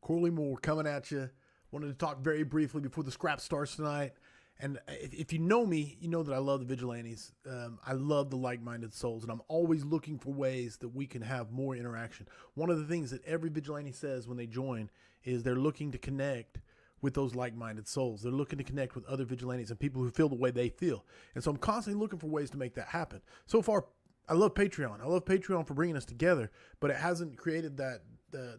Corley Moore coming at you. Wanted to talk very briefly before the scrap starts tonight. And if you know me, you know that I love the vigilantes. I love the like-minded souls, and I'm always looking for ways that we can have more interaction. One of the things that every vigilante says when they join is they're looking to connect with those like-minded souls. They're looking to connect with other vigilantes and people who feel the way they feel. And so I'm constantly looking for ways to make that happen. So far, I love Patreon. I love Patreon for bringing us together, but it hasn't created that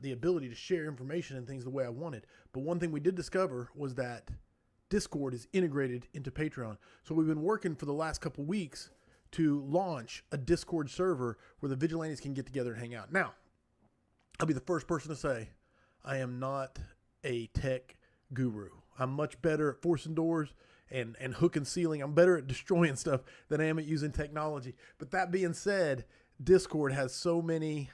the ability to share information and things the way I wanted. But one thing we did discover was that Discord is integrated into Patreon. So we've been working for the last couple of weeks to launch a Discord server where the vigilantes can get together and hang out. Now, I'll be the first person to say I am not a tech guru. I'm much better at forcing doors and hook and sealing. I'm better at destroying stuff than I am at using technology. But that being said, Discord has so many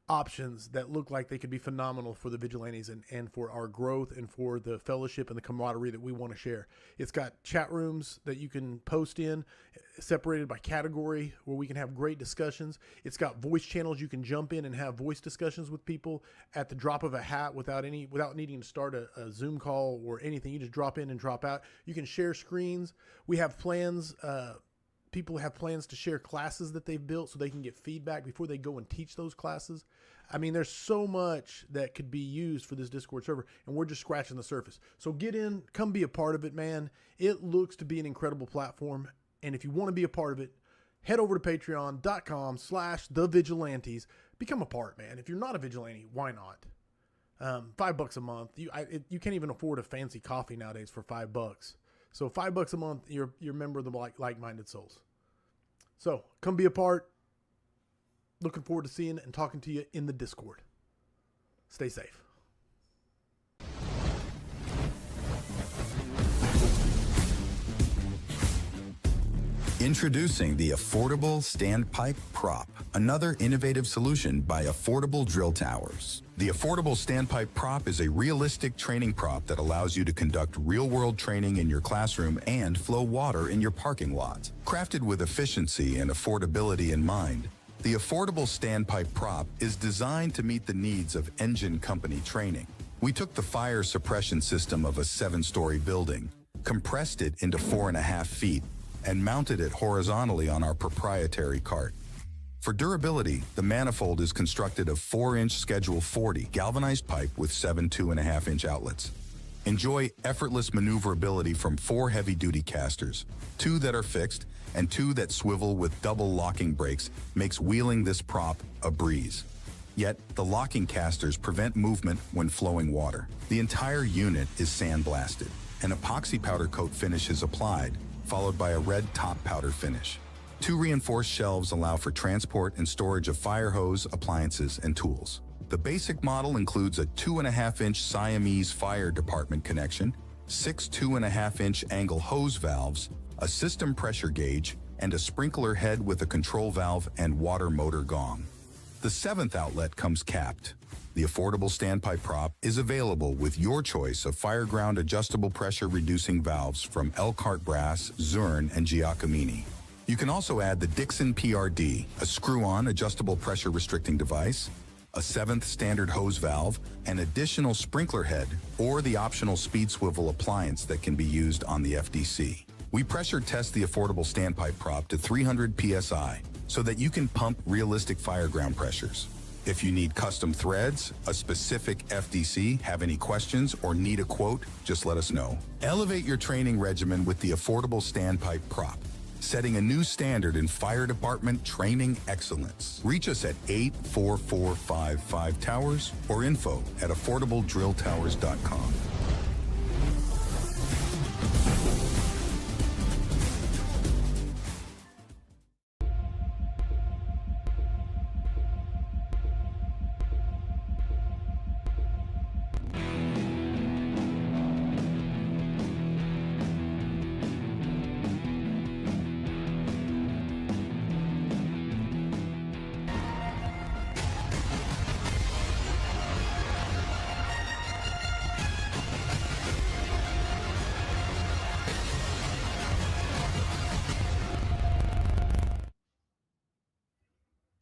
options that look like they could be phenomenal for the vigilantes and for our growth and for the fellowship and the camaraderie that we want to share. It's got chat rooms that you can post in, separated by category, where we can have great discussions. It's got voice channels you can jump in and have voice discussions with people at the drop of a hat without needing to start a Zoom call or anything. You just drop in and drop out. You can share screens. We have plans. People have plans to share classes that they've built so they can get feedback before they go and teach those classes. I mean, there's so much that could be used for this Discord server, and we're just scratching the surface. So get in, come be a part of it, man. It looks to be an incredible platform, and if you want to be a part of it, head over to patreon.com/thevigilantes. Become a part, man. If you're not a vigilante, why not? $5 a month. You can't even afford a fancy coffee nowadays for $5. So $5 a month, you're a member of the like-minded souls. So come be a part. Looking forward to seeing and talking to you in the Discord. Stay safe. Introducing the Affordable Standpipe Prop, another innovative solution by Affordable Drill Towers. The Affordable Standpipe Prop is a realistic training prop that allows you to conduct real-world training in your classroom and flow water in your parking lot. Crafted with efficiency and affordability in mind, the Affordable Standpipe Prop is designed to meet the needs of engine company training. We took the fire suppression system of a 7-story building, compressed it into 4.5 feet, and mounted it horizontally on our proprietary cart. For durability, the manifold is constructed of 4-inch Schedule 40 galvanized pipe with 7 2.5-inch outlets. Enjoy effortless maneuverability from 4 heavy-duty casters, 2 that are fixed and 2 that swivel with double locking brakes makes wheeling this prop a breeze. Yet, the locking casters prevent movement when flowing water. The entire unit is sandblasted. An epoxy powder coat finish is applied, followed by a red top powder finish. 2 reinforced shelves allow for transport and storage of fire hose, appliances, and tools. The basic model includes a 2.5-inch Siamese fire department connection, 6 2.5-inch angle hose valves, a system pressure gauge, and a sprinkler head with a control valve and water motor gong. The 7th outlet comes capped. The Affordable Standpipe Prop is available with your choice of Fireground adjustable pressure reducing valves from Elkhart Brass, Zurn, and Giacomini. You can also add the Dixon PRD, a screw-on adjustable pressure restricting device, a 7th standard hose valve, an additional sprinkler head, or the optional speed swivel appliance that can be used on the FDC. We pressure test the Affordable Standpipe Prop to 300 psi so that you can pump realistic fireground pressures. If you need custom threads, a specific FDC, have any questions, or need a quote, just let us know. Elevate your training regimen with the Affordable Standpipe Prop, setting a new standard in fire department training excellence. Reach us at 84455 Towers or info@affordabledrilltowers.com.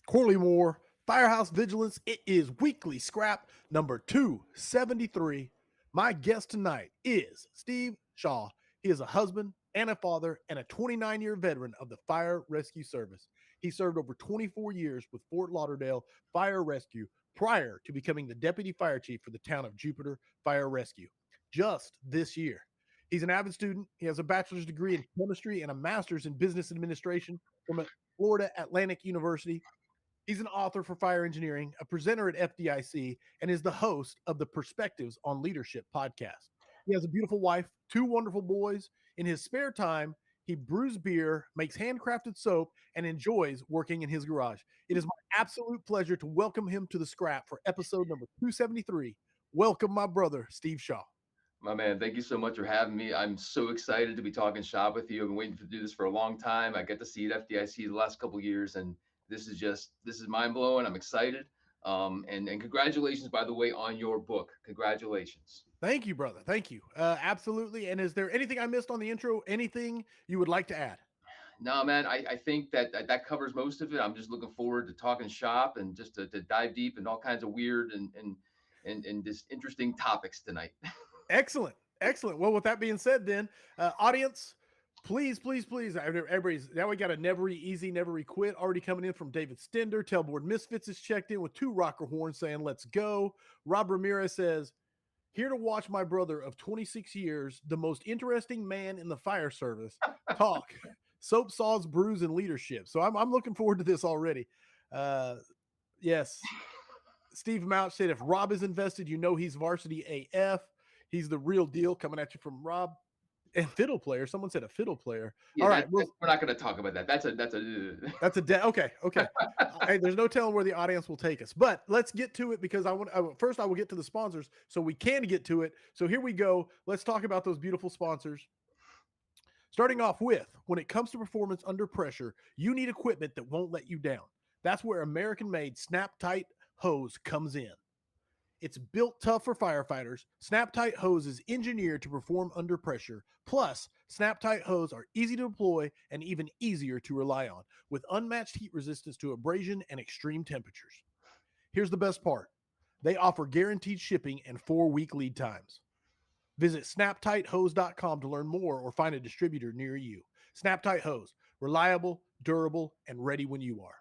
Corley Moore Firehouse Vigilance. It is weekly scrap number 273. My guest tonight is Steve Shaw. He is a husband and a father and a 29-year veteran of the Fire Rescue Service. He served over 24 years with Fort Lauderdale Fire Rescue prior to becoming the deputy fire chief for the town of Jupiter Fire Rescue just this year. He's an avid student. He has a bachelor's degree in chemistry and a master's in business administration from Florida Atlantic University. He's an author for fire engineering, a presenter at FDIC, and is the host of the Perspectives on Leadership podcast. He has a beautiful wife, two wonderful boys. In his spare time, he brews beer, makes handcrafted soap, and enjoys working in his garage. It is my absolute pleasure to welcome him to the Scrap for episode number 273. Welcome, my brother, Steve Shaw. My man, thank you so much for having me. I'm so excited to be talking shop with you. I've been waiting to do this for a long time. I get to see it at FDIC the last couple of years, and this is mind blowing. I'm excited. And congratulations, by the way, on your book. Congratulations. Thank you, brother. Thank you. Absolutely. And is there anything I missed on the intro? Anything you would like to add? No, man, I think that covers most of it. I'm just looking forward to talking shop and just to dive deep in all kinds of weird and just interesting topics tonight. Excellent. Excellent. Well, with that being said, then, audience, please, everybody's now we got a never easy, never quit already coming in from David Stender. Tailboard Misfits is checked in with two rocker horns saying, let's go. Rob Ramirez says, here to watch my brother of 26 years, the most interesting man in the fire service, talk soap, saws, brews, and leadership. So I'm looking forward to this already. Yes. Steve Mouch said, if Rob is invested, you know he's varsity AF. He's the real deal, coming at you from Rob. And fiddle player. Someone said a fiddle player. Yeah, all right, we're not going to talk about that. That's a okay. Hey, there's no telling where the audience will take us, but let's get to it because I will get to the sponsors so we can get to it. So here we go. Let's talk about those beautiful sponsors. Starting off with, when it comes to performance under pressure, you need equipment that won't let you down. That's where American-made Snap-Tight hose comes in. It's built tough for firefighters. Snap-Tight hose is engineered to perform under pressure. Plus, Snap-Tight hose are easy to deploy and even easier to rely on, with unmatched heat resistance to abrasion and extreme temperatures. Here's the best part. They offer guaranteed shipping and 4-week lead times. Visit snaptighthose.com to learn more or find a distributor near you. Snap-Tight hose, reliable, durable, and ready when you are.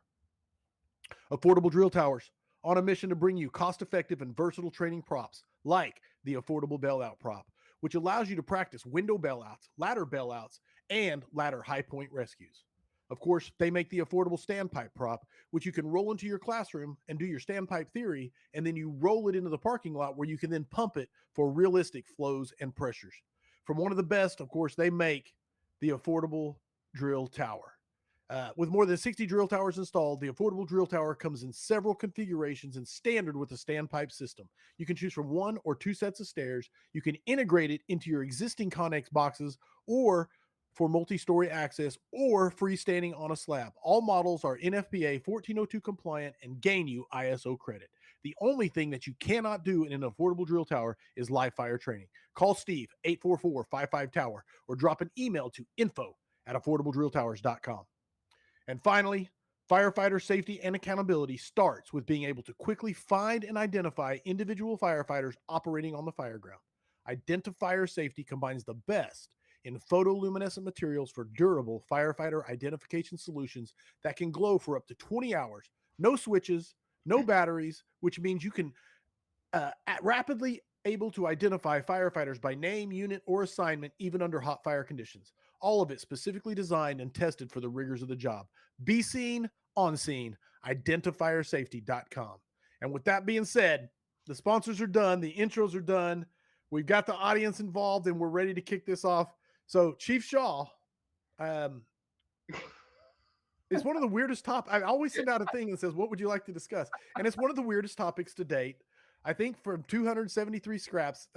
Affordable drill towers. On a mission to bring you cost-effective and versatile training props like the affordable bailout prop, which allows you to practice window bailouts, ladder bailouts, and ladder high point rescues. Of course, they make the affordable standpipe prop, which you can roll into your classroom and do your standpipe theory, and then you roll it into the parking lot where you can then pump it for realistic flows and pressures. From one of the best, of course, they make the affordable drill tower. With more than 60 drill towers installed, the affordable drill tower comes in several configurations and standard with the standpipe system. You can choose from 1 or 2 sets of stairs. You can integrate it into your existing Connex boxes or for multi-story access or freestanding on a slab. All models are NFPA 1402 compliant and gain you ISO credit. The only thing that you cannot do in an affordable drill tower is live fire training. Call Steve, 844-55-TOWER, or drop an email to info@affordabledrilltowers.com. And finally, firefighter safety and accountability starts with being able to quickly find and identify individual firefighters operating on the fire ground. Identifier Safety combines the best in photoluminescent materials for durable firefighter identification solutions that can glow for up to 20 hours. No switches, no batteries, which means you can rapidly able to identify firefighters by name, unit, or assignment, even under hot fire conditions. All of it specifically designed and tested for the rigors of the job. Be seen, on scene, identifiersafety.com. And with that being said, the sponsors are done. The intros are done. We've got the audience involved, and we're ready to kick this off. So, Chief Shaw, it's one of the weirdest topics. I always send out a thing that says, what would you like to discuss? And it's one of the weirdest topics to date. I think from 273 scraps,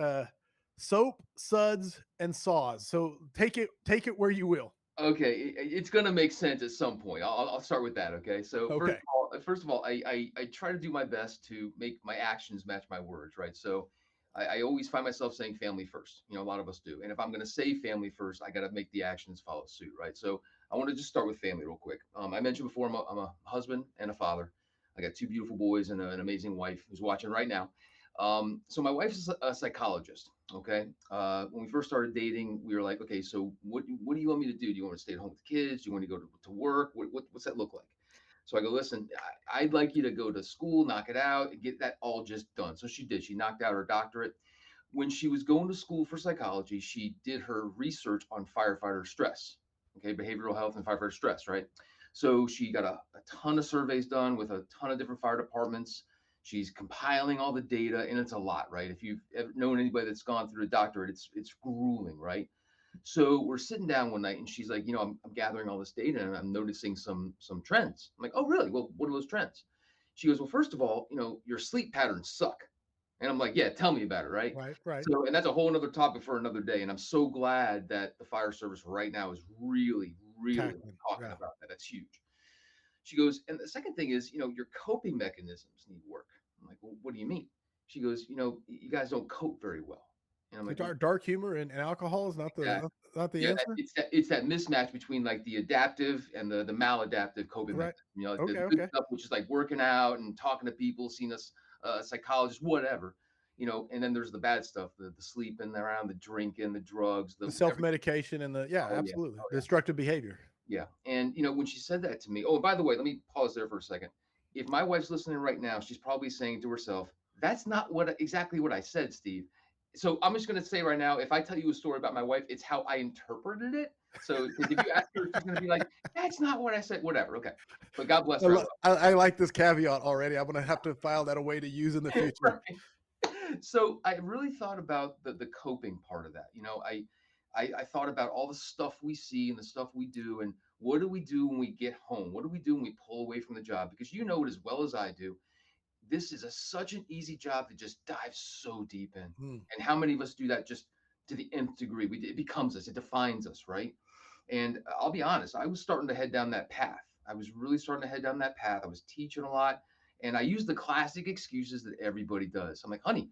soap, suds, and saws. So take it where you will. Okay, it's going to make sense at some point. I'll start with that. Okay, so okay. First of all, I try to do my best to make my actions match my words, right? So I always find myself saying family first. You know, a lot of us do. And if I'm going to say family first, I got to make the actions follow suit, right? So I want to just start with family real quick. I mentioned before, I'm a husband and a father. I got two beautiful boys and an amazing wife who's watching right now. So my wife's a psychologist. Okay. When we first started dating, we were like, okay, so what do you want me to do? Do you want me to stay at home with the kids? Do you want me to go to work? What's that look like? So I go, listen, I'd like you to go to school, knock it out, and get that all just done. So she did. She knocked out her doctorate. When she was going to school for psychology, she did her research on firefighter stress, okay, behavioral health and firefighter stress, right? So she got a ton of surveys done with a ton of different fire departments. She's compiling all the data, and it's a lot, right? If you've ever known anybody that's gone through a doctorate, it's grueling, right? So we're sitting down one night, and she's like, I'm gathering all this data, and I'm noticing some trends. I'm like, oh, really? Well, what are those trends? She goes, well, first of all, your sleep patterns suck. And I'm like, yeah, tell me about it, right? Right. Right. So, and that's a whole another topic for another day. And I'm so glad that the fire service right now is really, really Tackling. talking Yeah. about that. That's huge. She goes, and the second thing is, your coping mechanisms need work. I'm like, well, what do you mean? She goes, you guys don't cope very well. And I'm like, well, Dark humor and alcohol is yeah, not the yeah, answer. it's that mismatch between like the adaptive and the maladaptive coping Right. mechanism. Like Okay. the good Okay. stuff, which is like working out and talking to people, seeing a psychologist, whatever. And then there's the bad stuff, the sleeping around, the drinking, the drugs, The the self everything. medication and yeah, Oh yeah, absolutely oh destructive behavior. yeah. And when she said that to me, oh, by the way, let me pause there for a second. If my wife's listening right now, she's probably saying to herself, "That's not exactly what I said, Steve." So I'm just going to say right now, if I tell you a story about my wife, it's how I interpreted it. So because if you ask her, she's going to be like, "That's not what I said." Whatever. Okay. But God bless her. I love I like this caveat already. I'm gonna have to file that away to use in the her. future. So I really thought about the coping part of that. I thought about all the stuff we see and the stuff we do, and what do we do when we get home? What do we do when we pull away from the job? Because you know it as well as I do. This is such an easy job to just dive so deep in. Hmm. And how many of us do that just to the nth degree? It becomes us, it defines us, right? And I'll be honest, I was starting to head down that path. I was really starting to head down that path. I was teaching a lot, and I used the classic excuses that everybody does. I'm like, honey,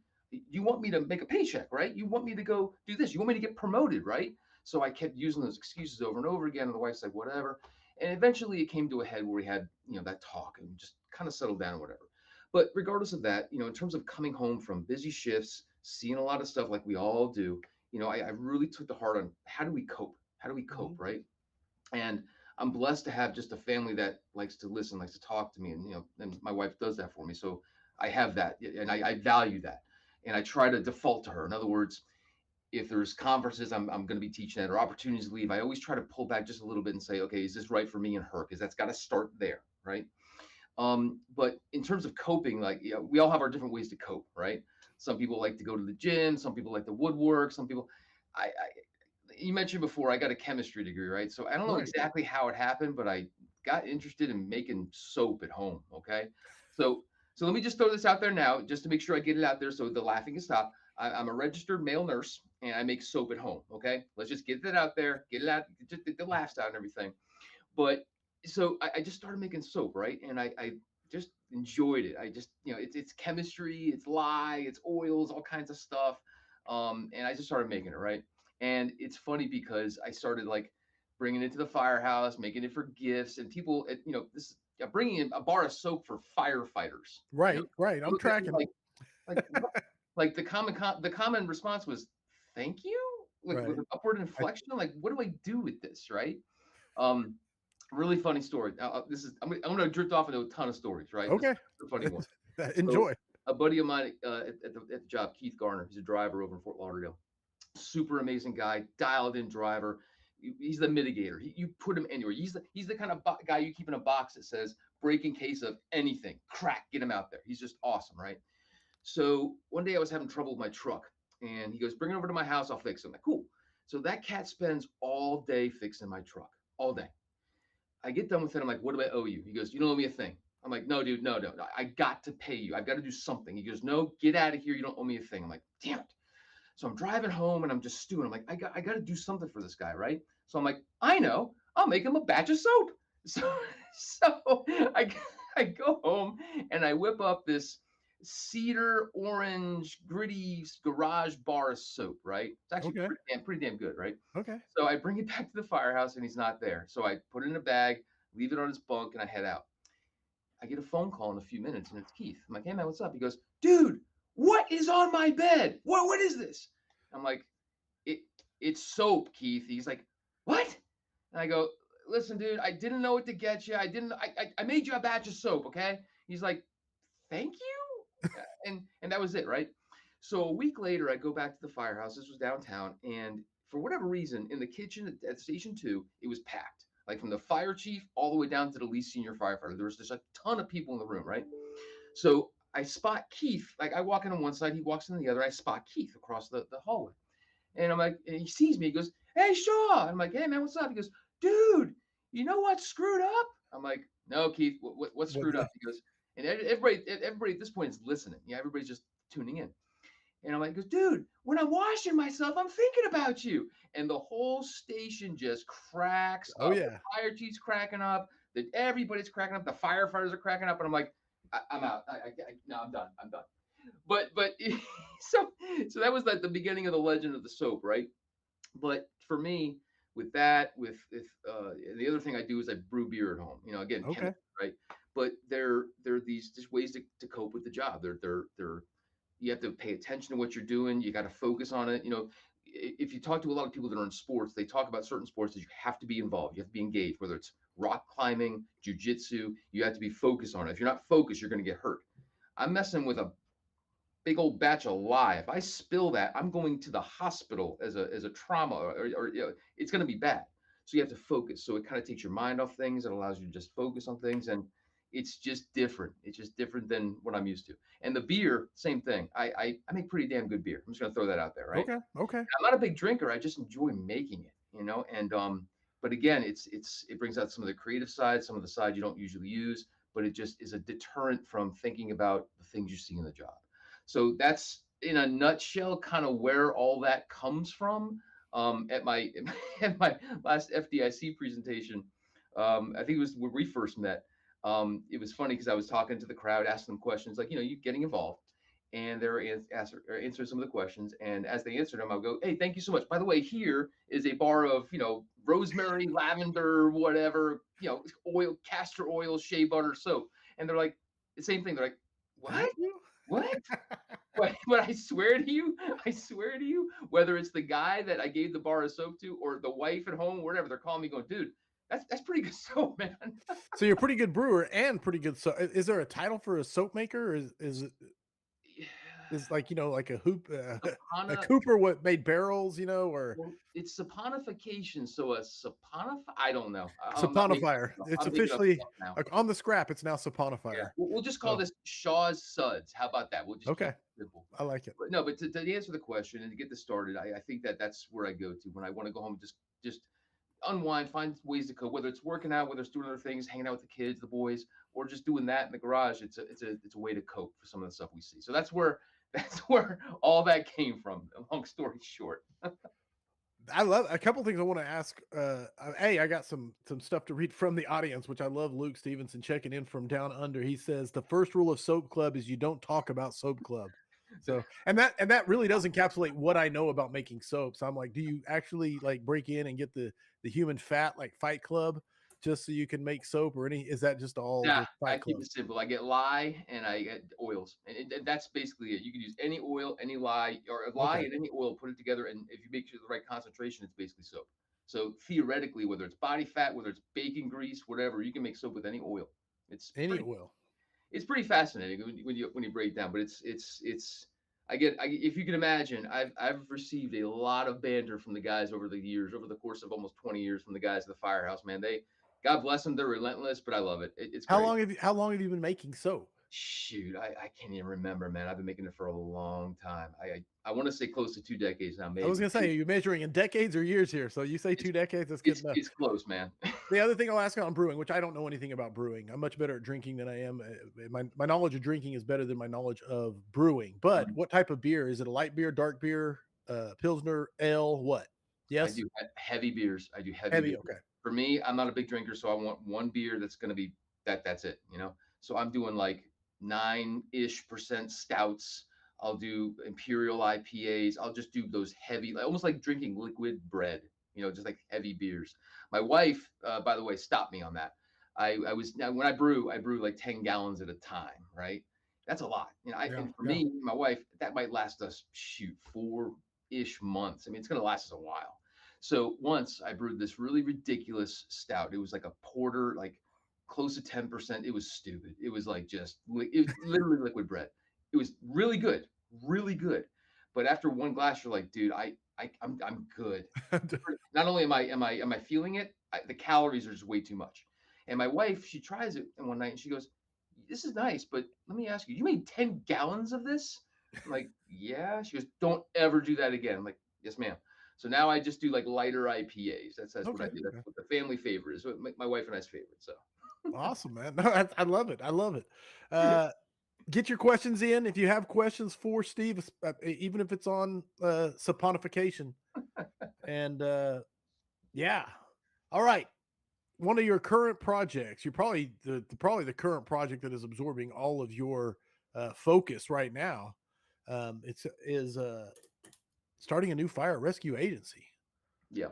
you want me to make a paycheck, right? You want me to go do this. You want me to get promoted, right? So I kept using those excuses over and over again. And the wife's like, whatever. And eventually it came to a head where we had, that talk and just kind of settled down, whatever. But regardless of that, in terms of coming home from busy shifts, seeing a lot of stuff like we all do, I really took the heart on how do we cope? How do we cope, Mhm. right? And I'm blessed to have just a family that likes to listen, likes to talk to me, and my wife does that for me. So I have that, and I value that, and I try to default to her. In other words, if there's conferences I'm going to be teaching at or opportunities to leave, I always try to pull back just a little bit and say, okay, is this right for me and her? Because that's got to start there, right? But in terms of coping, like we all have our different ways to cope, right? Some people like to go to the gym, some people like to woodwork, some people. I you mentioned before I got a chemistry degree, right? So I don't know Right. exactly how it happened, but I got interested in making soap at home. Okay, so so let me just throw this out there now, just to make sure I get it out there, so the laughing can stop. I'm a registered male nurse, and I make soap at home. Okay, let's just get that out there, get it out, just the laughs out and everything. But so I just started making soap, right? And I just enjoyed it. I just, it's chemistry, it's lye, it's oils, all kinds of stuff. And I just started making it, right? And it's funny because I started like bringing it to the firehouse, making it for gifts, and people, this bringing in a bar of soap for firefighters. Right. Right. I'm Look at me tracking. like what? Like the common response was, "Thank you," like with Right. an upward I, inflection. Like, what do I do with this, right? Um, Really funny story. Now, I'm gonna drift off into a ton of stories, right? This is okay. a funny one. So Enjoy. a buddy of mine at the job, Keith Garner, he's a driver over in Fort Lauderdale. Super amazing guy, dialed in driver. He's the mitigator. You put him anywhere. He's the kind of guy you keep in a box that says break in case of anything. Crack, get him out there. He's just awesome, right? So one day I was having trouble with my truck, and he goes, "Bring it over to my house. I'll fix it." I'm like, "Cool." So that cat spends all day fixing my truck, all day. I get done with it. I'm like, "What do I owe you?" He goes, "You don't owe me a thing." I'm like, "No, dude, no, no, no. I got to pay you. I've got to do something." He goes, "No, get out of here. You don't owe me a thing." I'm like, "Damn it." So I'm driving home and I'm just stewing. I'm like, I got to do something for this guy, right? So I'm like, I know. I'll make him a batch of soap. So so I I go home and I whip up this cedar orange gritty garage bar of soap, right? It's actually Okay. pretty damn good, right? Okay. So I bring it back to the firehouse and he's not there. So I put it in a bag, leave it on his bunk, and I head out. I get a phone call in a few minutes, and it's Keith. I'm like, hey man, what's up? He goes, dude, what is on my bed? What is this? I'm like, it it's soap, Keith. He's like, what? And I go, listen, dude, I didn't know what to get you. I made you a batch of soap, okay? He's like, thank you. And that was it, right? So a week later, I go back to the Firehouse. This was downtown, and for whatever reason, in the kitchen at Station 2, it was packed. Like from the fire chief all the way down to the least senior firefighter. There was just a ton of people in the room, right? So I spot Keith. Like I walk in on one side, he walks in the other. I spot Keith across the hallway. And I'm like, and he sees me. He goes, hey, Shaw. I'm like, hey, man, what's up? He goes, dude, you know what's screwed up? I'm like, no, Keith, what's screwed up? He goes, and everybody at this point is listening. Yeah, everybody's just tuning in. And I'm like, he goes, dude, when I'm washing myself, I'm thinking about you. And the whole station just cracks Oh up. yeah. The fire chief's cracking up. Everybody's cracking up. The firefighters are cracking up. And I'm like, I'm out. No, I'm done. I'm done. But so that was like the beginning of the legend of the soap, right? But for me, with that, with the other thing I do is I brew beer at home. Again, Okay. chemistry, right? But they're these just ways to cope with the job. They're you have to pay attention to what you're doing. You got to focus on it. If you talk to a lot of people that are in sports, they talk about certain sports that you have to be involved. You have to be engaged, whether it's rock climbing, jujitsu. You have to be focused on it. If you're not focused, you're going to get hurt. I'm messing with a big old batch of lye. If I spill that, I'm going to the hospital as a trauma, or it's going to be bad. So you have to focus. So it kind of takes your mind off things. It allows you to just focus on things, and it's just different. It's just different than what I'm used to. And the beer, same thing. I make pretty damn good beer. I'm just going to throw that out there, right? Okay. Okay. I'm not a big drinker. I just enjoy making it, and but again, it brings out some of the creative side, some of the side you don't usually use, but it just is a deterrent from thinking about the things you see in the job. So that's in a nutshell kind of where all that comes from. At my at my last FDIC presentation, I think it was where we first met. It was funny because I was talking to the crowd, asking them questions like, you getting involved, and they're answering some of the questions. And as they answered them, I'll go, hey, thank you so much. By the way, here is a bar of rosemary, lavender, whatever, oil, castor oil, shea butter, soap. And they're like the same thing. They're like, what? What? But I swear to you, whether it's the guy that I gave the bar of soap to or the wife at home, whatever, they're calling me going, dude, that's pretty good soap, man. So you're a pretty good brewer and pretty good soap. Is there a title for a soap maker? Or is it like like a hoop a Cooper what made barrels, or well, it's saponification. So a I don't know. saponifier. It's officially like on the scrap. It's now saponifier. Yeah. We'll just call this Shaw's Suds. How about that? We'll just okay. Simple. I like it. But no, but to answer the question and to get this started, I think that's where I go to when I want to go home. Just unwind, find ways to cope. Whether it's working out, whether it's doing other things, hanging out with the kids, the boys, or just doing that in the garage. It's a way to cope for some of the stuff we see. So that's where all that came from. Long story short. I love a couple things I want to ask. I got some stuff to read from the audience, which I love. Luke Stevenson checking in from down under. He says the first rule of Soap Club is you don't talk about Soap Club. So and that really does encapsulate what I know about making soap. So I'm like, do you actually like break in and get the human fat like Fight Club just so you can make soap, or is that just all? Yeah, I keep it simple. I get lye and I get oils, and that's basically it. You can use any oil, any lye, or lye and any oil, put it together, and if you make sure the right concentration, it's basically soap. So theoretically, whether it's body fat, whether it's bacon grease, whatever, you can make soap with any oil. It's pretty fascinating when you break it down. But it's if you can imagine, I've received a lot of banter from the guys over the years, over the course of almost 20 years, from the guys at the Firehouse. Man, God bless them. They're relentless, but I love it. It's great. How long have you been making soap? Shoot, I can't even remember, man. I've been making it for a long time. I want to say close to 2 decades now. Maybe. I was gonna say, are you measuring in decades or years here? So you say 2 decades. That's good enough. It's close, man. The other thing I'll ask on brewing, which I don't know anything about brewing. I'm much better at drinking than I am. My knowledge of drinking is better than my knowledge of brewing. But what type of beer is it? A light beer, dark beer, Pilsner, ale? What? Yes, I do heavy beers. I do heavy. Beers. Okay. For me, I'm not a big drinker, so I want one beer that's going to be that's it, So I'm doing like 9-ish% stouts. I'll do imperial IPAs. I'll just do those heavy, almost like drinking liquid bread, just like heavy beers. My wife, by the way, stopped me on that. I was now when I brew like 10 gallons at a time, right? That's a lot. Yeah. And for Yeah. me, my wife, that might last us shoot 4-ish months. I mean, it's gonna last us a while. So once I brewed this really ridiculous stout. It was like a porter, like close to 10%. It was stupid. It was like it was literally liquid bread. It was really good, really good. But after one glass, you're like, dude, I'm good. Not only am I feeling it, the calories are just way too much. And my wife, she tries it one night and she goes, "This is nice, but let me ask you, you made 10 gallons of this?" I'm like, "Yeah." She goes, "Don't ever do that again." I'm like, "Yes, ma'am." So now I just do like lighter IPAs. That's what I Okay. do. That's Okay. what the family favorite is. What my wife and I's favorite. So Awesome, man. No, I love it. I love it. Uh, get your questions in. If you have questions for Steve, even if it's on saponification. And yeah. All right. One of your current projects, you're probably the current project that is absorbing all of your focus right now. It's is starting a new fire rescue agency. yeah.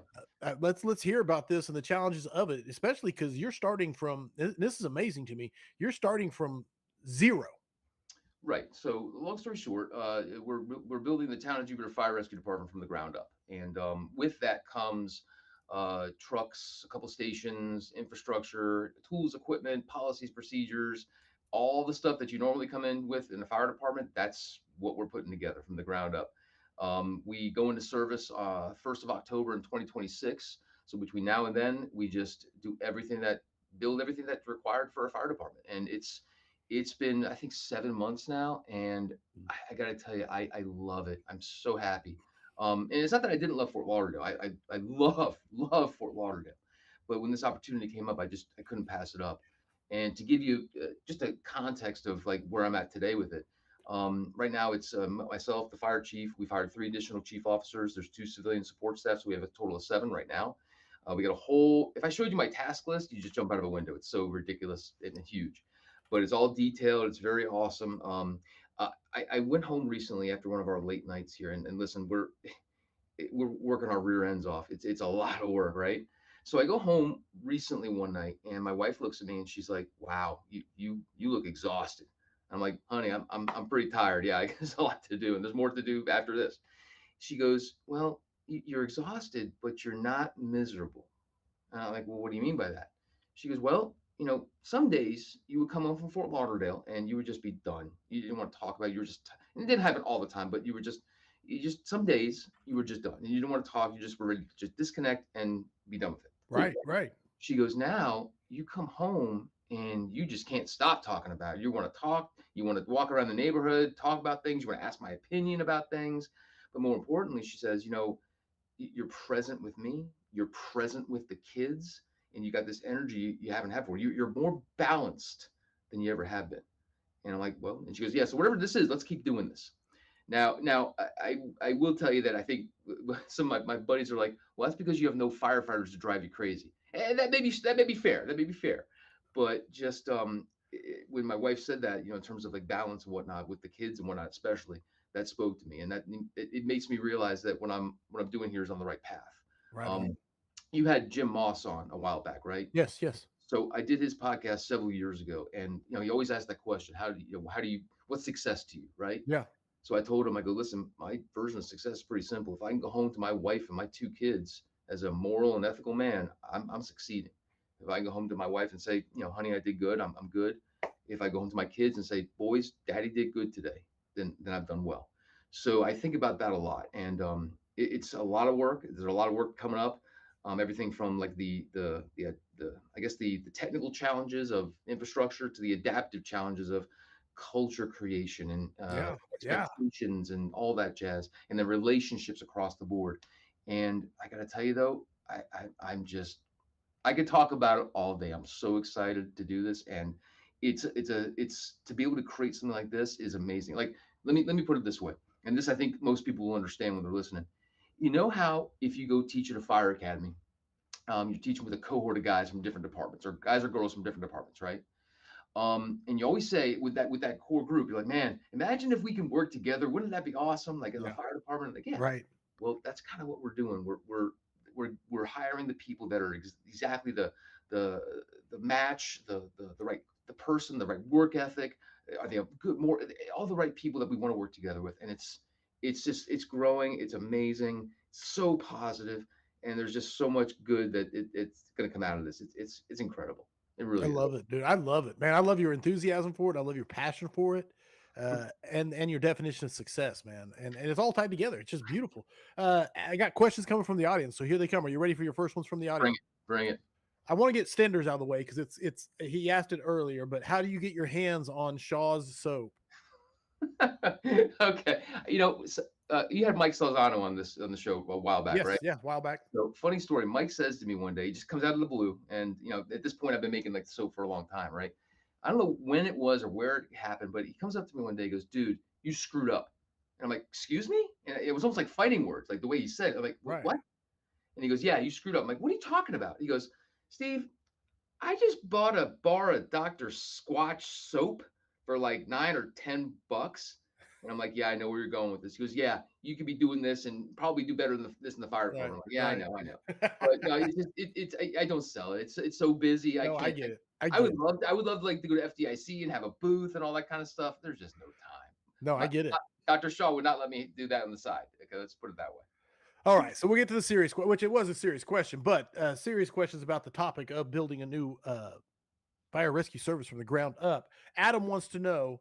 Let's hear about this and the challenges of it, especially because you're starting from. This is amazing to me. You're starting from zero. Right. So, long story short, we're building the Town of Jupiter Fire Rescue Department from the ground up, and with that comes trucks, a couple stations, infrastructure, tools, equipment, policies, procedures, all the stuff that you normally come in with in the fire department. That's what we're putting together from the ground up. We go into service 1st of October in 2026. So between now and then, we just build everything that's required for a fire department, and it's been, I think, 7 months now, and I got to tell you, I love it. I'm so happy. And it's not that I didn't love Fort Lauderdale. I love Fort Lauderdale, but when this opportunity came up, I couldn't pass it up. And to give you just a context of like where I'm at today with it, right now it's myself, the fire chief. We've hired 3 additional chief officers. There's 2 civilian support staff, so we have a total of 7 right now. We got a whole. If I showed you my task list, you just jump out of a window. It's so ridiculous and huge, but it's all detailed. It's very awesome. I went home recently after one of our late nights here, and listen, we're working our rear ends off. It's a lot of work, right? So I go home recently one night, and my wife looks at me and she's like, "Wow, you look exhausted." I'm like, "Honey, I'm pretty tired. Yeah, I guess there's a lot to do, and there's more to do after this." She goes, "Well, you're exhausted, but you're not miserable." And I'm like, "Well, what do you mean by that?" She goes, "Well, some days you would come home from Fort Lauderdale and you would just be done. You didn't want to talk about it. You were just, and it didn't happen all the time, but some days you were just done and you didn't want to talk. You just were ready to just disconnect and be done with it." Cool. Right. Right. She goes, "Now you come home and you just can't stop talking about it. You want to talk. You want to walk around the neighborhood, talk about things. You want to ask my opinion about things. But more importantly," she says, "you're present with me, you're present with the kids, and you got this energy you haven't had before. You're more balanced than you ever have been." And I'm like, "Well," and she goes, "Yeah, so whatever this is, let's keep doing this." Now, I will tell you that I think some of my buddies are like, "Well, that's because you have no firefighters to drive you crazy." And that may be fair. That may be fair. But just when my wife said that, in terms of like balance and whatnot with the kids and whatnot, especially, that spoke to me, and it makes me realize that what I'm doing here is on the right path. Right on. Um, you had Jim Moss on a while back, right? Yes. Yes. So I did his podcast several years ago, and he always asked that question: what's success to you, right? Yeah. So I told him, I go, "Listen, my version of success is pretty simple. If I can go home to my wife and my 2 kids as a moral and ethical man, I'm succeeding. If I can go home to my wife and say, honey, I did good, I'm good. If I go home to my kids and say, boys, daddy did good today, then I've done well." So I think about that a lot, and it's a lot of work. There's a lot of work coming up. Everything from like the I guess the technical challenges of infrastructure to the adaptive challenges of culture creation and Yeah. Yeah. expectations and all that jazz, and the relationships across the board. And I got to tell you though, I'm just, I could talk about it all day. I'm so excited to do this, and it's to be able to create something like this is amazing. Like let me put it this way, and this I think most people will understand when they're listening. You know how if you go teach at a fire academy, you're teaching with a cohort of guys from different departments, or guys or girls from different departments, right? And you always say with that core group, you're like, "Man, imagine if we can work together. Wouldn't that be awesome?" Like in the Yeah. fire department, like, yeah. Right. Well, that's kind of what we're doing. We're hiring the people that are exactly the the match, the right the person, the right work ethic. Are they a good more all the right people that we want to work together with? And it's just it's growing. It's amazing. So positive, and there's just so much good that it's going to come out of this. It's incredible. It I really is. love it, dude. I love it, man. I love your enthusiasm for it. I love your passion for it, and your definition of success, man. And it's all tied together. It's just beautiful. I got questions coming from the audience, so here they come. Are you ready for your first ones from the Bring audience? it, bring it. I want to get Stenders out of the way because it's he asked it earlier, but how do you get your hands on Shaw's soap? Okay, you had Mike Salzano on the show a while back, Yes, right? yeah, a while back. So funny story. Mike says to me one day, he just comes out of the blue, and at this point, I've been making like soap for a long time, right? I don't know when it was or where it happened, but he comes up to me one day, he goes, "Dude, you screwed up." And I'm like, "Excuse me?" And it was almost like fighting words, like the way he said it. I'm like, Right. "What?" And he goes, "Yeah, you screwed up." I'm like, "What are you talking about?" He goes, "Steve, I just bought a bar of Dr. Squatch soap for like 9 or 10 bucks." And I'm like, "Yeah, I know where you're going with this." He goes, "Yeah, you could be doing this and probably do better than this in the fire Right. department." I'm like, "Yeah, Right. I know. But no, it's just, I don't sell it. It's so busy. I No, I can't. get it. I I get would it. love, I would love like to go to FDIC and have a booth and all that kind of stuff. There's just no time. No, I My, get it. Dr. Shaw would not let me do that on the side. Okay, let's put it that way. All right, so we'll get to the serious, which it was a serious question, but serious questions about the topic of building a new fire rescue service from the ground up. Adam wants to know,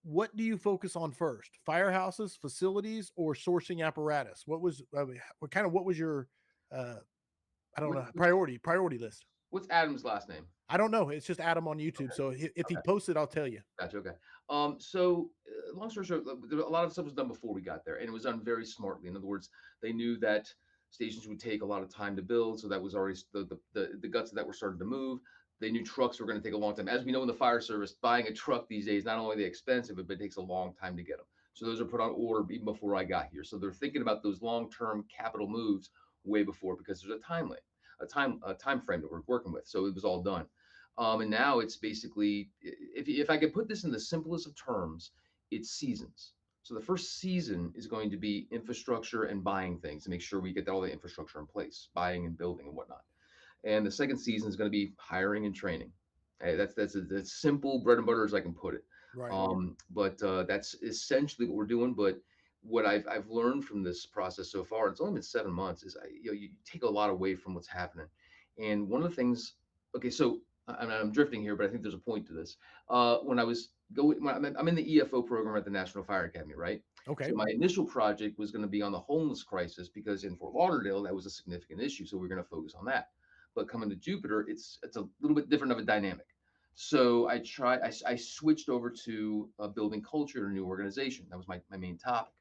what do you focus on first? Firehouses, facilities, or sourcing apparatus? What was what was your I don't What, know priority list? what's Adam's last name? I don't know. It's just Adam on YouTube. Okay. So if he Okay. posts it, I'll tell you. Gotcha. Okay. Long story short, a lot of stuff was done before we got there, and it was done very smartly. In other words, they knew that stations would take a lot of time to build, so that was already the guts of that were starting to move. They knew trucks were going to take a long time. As we know in the fire service, buying a truck these days, not only are they expensive, but it takes a long time to get them. So those are put on order even before I got here. So they're thinking about those long-term capital moves way before because there's a timeline, a time frame that we're working with. So it was all done. And now it's basically, if I could put this in the simplest of terms, it's seasons. So the first season is going to be infrastructure and buying things to make sure we get all the infrastructure in place, buying and building and whatnot. And the second season is going to be hiring and training. Hey, that's simple bread and butter as I can put it. Right. But that's essentially what we're doing. But what I've learned from this process so far, it's only been 7 months, is you take a lot away from what's happening. And one of the things, okay, so I'm drifting here, but I think there's a point to this. When I was going, I'm in the EFO program at the National Fire Academy, right? Okay. So my initial project was going to be on the homeless crisis because in Fort Lauderdale that was a significant issue, so we are going to focus on that. But coming to Jupiter, it's a little bit different of a dynamic. So I switched over to building culture in a new organization. That was my main topic.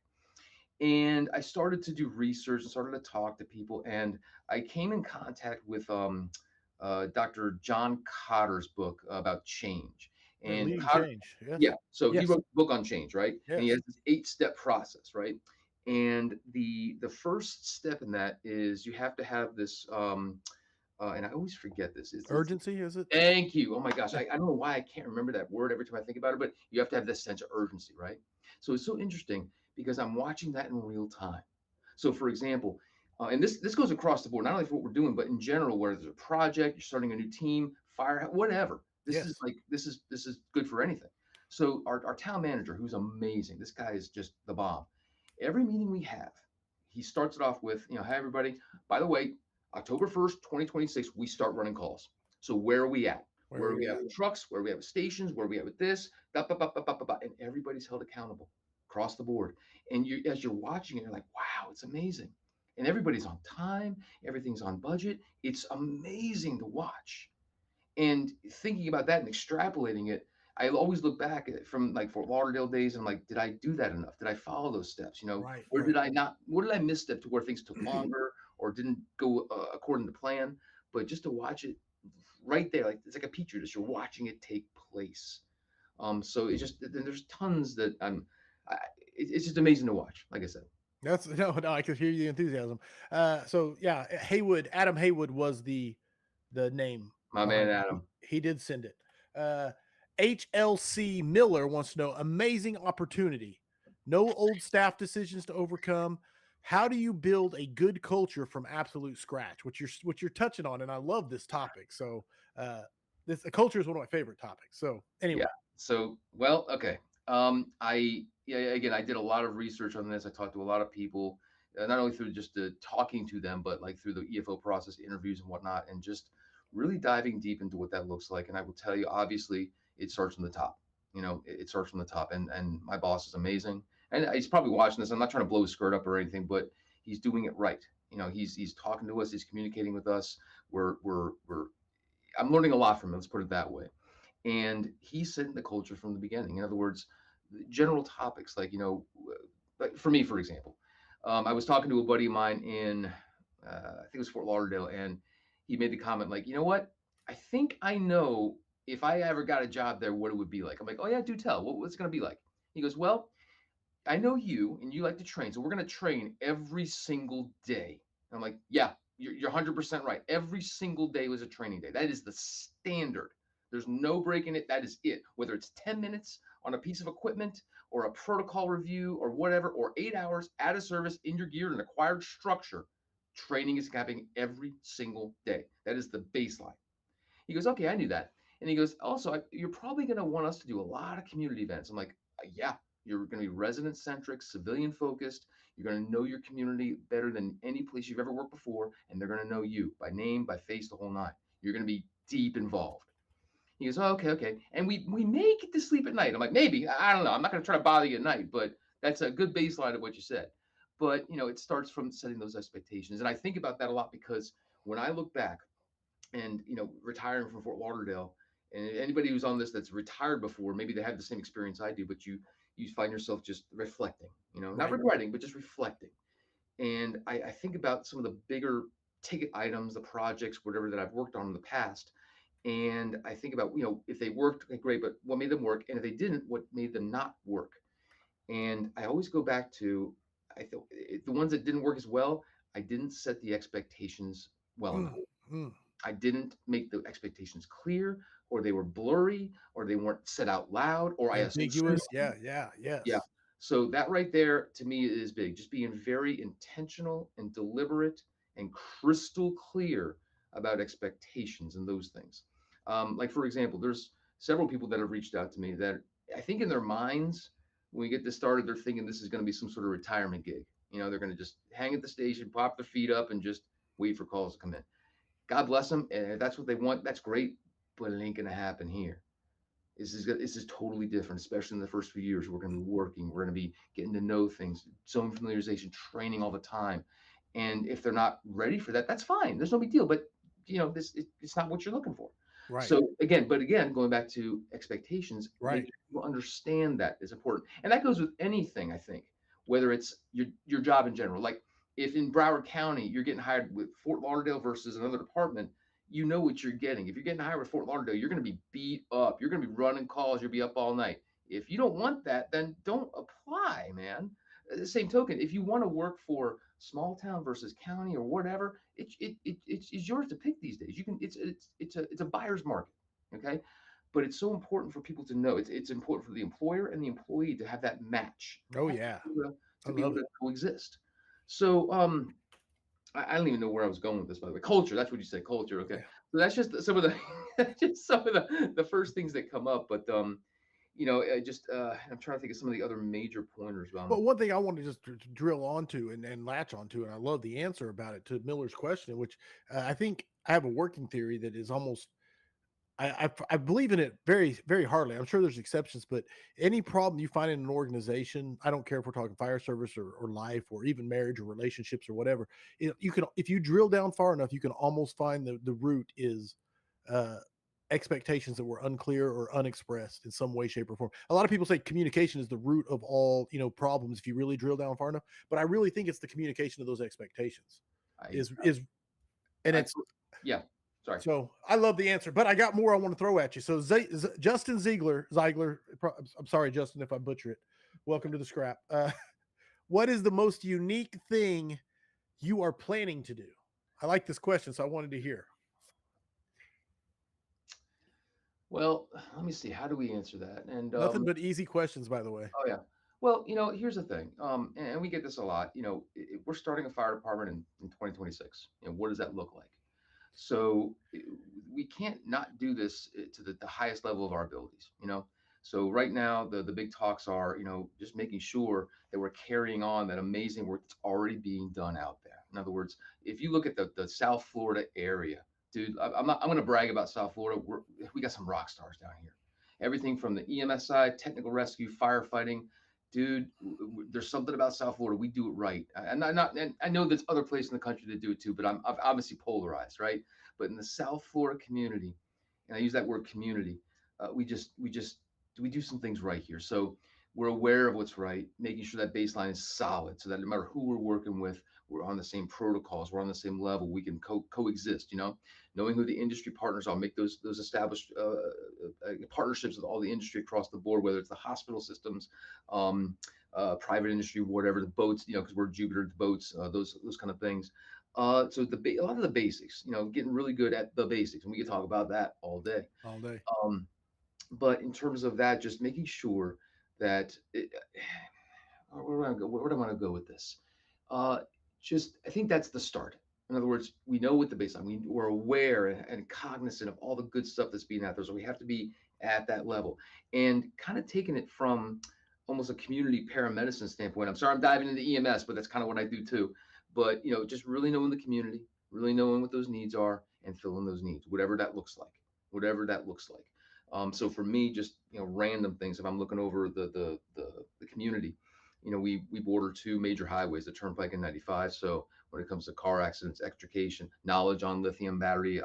And I started to do research and started to talk to people. And I came in contact with Dr. John Cotter's book about change. And Leading Cotter, change. Yes. yeah, so he Yes. wrote a book on change, right? And he Yes. has this 8-step process, right? And the first step in that is you have to have this, and I always forget this. It's Urgency, is it? thank you. Oh my gosh, I don't know why I can't remember that word every time I think about it, but you have to have this sense of urgency, right? So it's so interesting because I'm watching that in real time. So for example, and this goes across the board, not only for what we're doing, but in general, whether there's a project, you're starting a new team, fire, whatever. This is Yes. like this is good for anything. So our town manager, who's amazing, this guy is just the bomb. Every meeting we have, he starts it off with, "Hi everybody. By the way, October 1st, 2026, we start running calls. So where are we at? Where Where are are we we at with trucks? Where are we at with stations? Where are we at with this? Da, ba, ba, ba, ba, ba, ba," and everybody's held accountable across the board. And as you're watching it, you're like, wow, it's amazing. And everybody's on time. Everything's on budget. It's amazing to watch. And thinking about that and extrapolating it, I always look back at it from like Fort Lauderdale days. And I'm like, did I do that enough? Did I follow those steps? Right. Where Right. did I not? Where did I misstep to where things took longer or didn't go according to plan? But just to watch it right there, like it's like a petri dish. You're watching it take place. So it's just there's tons that it's just amazing to watch. Like I said, That's no, I could hear the enthusiasm. So yeah, Adam Haywood was the name my man behind it. Adam. He did send it. HLC Miller wants to know, amazing opportunity. No old staff decisions to overcome. how do you build a good culture from absolute scratch? What you're touching on, and I love this topic. So, this the culture is one of my favorite topics. So, Yeah. anyway, So, well, okay. Yeah, again, I did a lot of research on this. I talked to a lot of people, not only through just the talking to them, but like through the EFO process, interviews and whatnot, and just really diving deep into what that looks like. And I will tell you, obviously, it starts from the top. It starts from the top, and my boss is amazing, and he's probably watching this. I'm not trying to blow his skirt up or anything, but he's doing it right. He's talking to us, he's communicating with us. We're I'm learning a lot from him. Let's put it that way. And he set the culture from the beginning. In other words, general topics like like for me, for example, I was talking to a buddy of mine in I think it was Fort Lauderdale, and he made the comment like, you know what? I think I know if I ever got a job there, what it would be like. I'm like, oh yeah, do tell. What's it going to be like? He goes, well, I know you and you like to train, so we're going to train every single day. And I'm like, yeah, you're 100% right. Every single day was a training day. That is the standard. There's no breaking it. That is it. Whether it's 10 minutes on a piece of equipment or a protocol review or whatever, or 8 hours out of service in your gear and acquired structure, training is happening every single day. That is the baseline. He goes, okay, I knew that. And he goes, also, you're probably going to want us to do a lot of community events. I'm like, yeah, you're going to be resident centric, civilian focused. You're going to know your community better than any place you've ever worked before. And they're going to know you by name, by face, the whole nine. You're going to be deep involved. He goes, oh, okay, okay. And we may get to sleep at night. I'm like, maybe. I don't know. I'm not going to try to bother you at night, but that's a good baseline of what you said. But, it starts from setting those expectations. And I think about that a lot because when I look back, and retiring from Fort Lauderdale, and anybody who's on this that's retired before, maybe they had the same experience I do, but you find yourself just reflecting, not right. regretting, but just reflecting. And I think about some of the bigger ticket items, the projects, whatever that I've worked on in the past. And I think about, if they worked, okay, great, but what made them work? And if they didn't, what made them not work? And I always go back to, I thought the ones that didn't work as well, I didn't set the expectations well enough. Mm, mm. I didn't make the expectations clear, or they were blurry, or they weren't said out loud, or I assumed. Ambiguous. Yeah, yeah, Yeah. yes. So that right there to me is big. Just being very intentional and deliberate and crystal clear about expectations and those things. Like for example, there's several people that have reached out to me that I think in their minds, when we get this started, they're thinking this is going to be some sort of retirement gig. They're going to just hang at the station, pop their feet up, and just wait for calls to come in. God bless them. And if that's what they want, that's great. But it ain't going to happen here. This is totally different, especially in the first few years. We're going to be working. We're going to be getting to know things, zone familiarization, training all the time. And if they're not ready for that, that's fine. There's no big deal. But it's not what you're looking for. Right, So again, going back to expectations, right. making people understand that is important, and that goes with anything. I think whether it's your job in general, like if in Broward County you're getting hired with Fort Lauderdale versus another department, you know what you're getting. If you're getting hired with Fort Lauderdale, you're going to be beat up. You're going to be running calls. You'll be up all night. If you don't want that, then don't apply, man. The same token, if you want to work for small town versus county or whatever, it's yours to pick these days. You can it's a buyer's market, okay? But it's so important for people to know. It's important for the employer and the employee to have that match, Oh yeah, I to be able love to it. coexist. So I don't even know where I was going with this, by the way. Culture, that's what you said, culture. Okay. Yeah. So that's just some of the just some of the first things that come up. But I'm trying to think of some of the other major pointers. Well, one thing I want to just drill onto and latch onto, and I love the answer about it to Miller's question, which I think I have a working theory that is almost I believe in it very, very hardly. I'm sure there's exceptions, but any problem you find in an organization, I don't care if we're talking fire service or life or even marriage or relationships or whatever, you can, if you drill down far enough, you can almost find the root is uh, expectations that were unclear or unexpressed in some way, shape, or form. A lot of people say communication is the root of all, problems if you really drill down far enough, but I really think it's the communication of those expectations I, is and I, it's yeah, sorry. so I love the answer, but I got more I want to throw at you. So Justin Ziegler, I'm sorry, Justin, if I butcher it. Welcome to the scrap. What is the most unique thing you are planning to do? I like this question, so I wanted to hear. Well, let me see. How do we answer that? And Nothing but easy questions, by the way. oh yeah. Well, here's the thing, and we get this a lot. We're starting a fire department in 2026. What does that look like? So we can't not do this to the highest level of our abilities. So right now the big talks are just making sure that we're carrying on that amazing work that's already being done out there. In other words, if you look at the South Florida area, dude, I'm going to brag about South Florida. We got some rock stars down here. Everything from the EMS side, technical rescue, firefighting. Dude, there's something about South Florida. We do it right. And I know there's other places in the country that do it too, but I'm obviously polarized, right? But in the South Florida community, and I use that word community, we do some things right here. So we're aware of what's right, making sure that baseline is solid, so that no matter who we're working with, we're on the same protocols, we're on the same level, we can coexist. Knowing who the industry partners are, make those established partnerships with all the industry across the board, whether it's the hospital systems, private industry, whatever, the boats, because we're Jupiter, the boats, those kind of things. So a lot of the basics, getting really good at the basics, and we can talk about that all day. All day. But in terms of that, just making sure that where do I go? Where do I want to go with this? Uh, just I think that's the start. In other words, we know what the baseline. We're aware and cognizant of all the good stuff that's being out there. So we have to be at that level and kind of taking it from almost a community paramedicine standpoint. I'm sorry, I'm diving into EMS, but that's kind of what I do too. But just really knowing the community, really knowing what those needs are, and filling those needs, whatever that looks like, whatever that looks like. So for me, just random things. If I'm looking over the community, we border two major highways, the Turnpike and 95. So when it comes to car accidents, extrication, knowledge on lithium battery,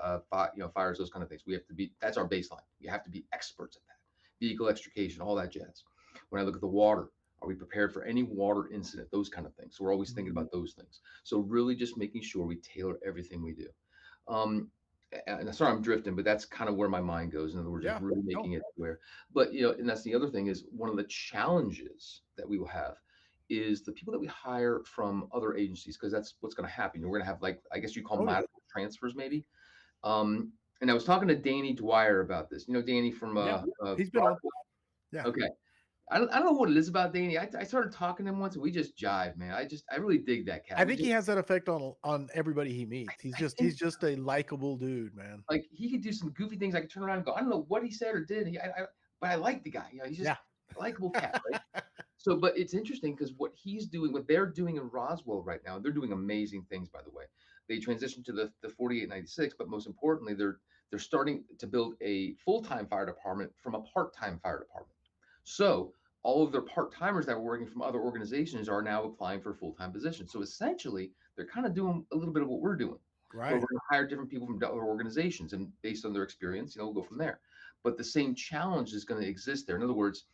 fires, those kind of things, we have to be. That's our baseline. You have to be experts at that. Vehicle extrication, all that jazz. When I look at the water, are we prepared for any water incident? Those kind of things. So we're always thinking about those things. So really, just making sure we tailor everything we do. Um, and sorry, I'm drifting, but that's kind of where my mind goes. In other words, just Yeah. really No. making it where, but and that's the other thing is one of the challenges that we will have is the people that we hire from other agencies, because that's what's going to happen. We're going to have, like, I guess you call them Oh yeah. lateral transfers maybe. And I was talking to Danny Dwyer about this. Danny from Yeah. He's been on. Yeah. okay. I don't know what it is about Danny. I started talking to him once and we just jive, man. I really dig that cat. I think he has that effect on everybody he meets. I He's think just a likable dude, man. like he could do some goofy things. I could turn around and go, I don't know what he said or did. But I like the guy. He's just Yeah. a likable cat, right? So, but it's interesting because what they're doing in Roswell right now, they're doing amazing things, by the way. They transitioned to the 4896, but most importantly, they're starting to build a full-time fire department from a part-time fire department. So all of their part-timers that were working from other organizations are now applying for full-time positions. So essentially, they're kind of doing a little bit of what we're doing, where Right. we're going to hire different people from other organizations, and based on their experience, we'll go from there. But the same challenge is going to exist there. In other words,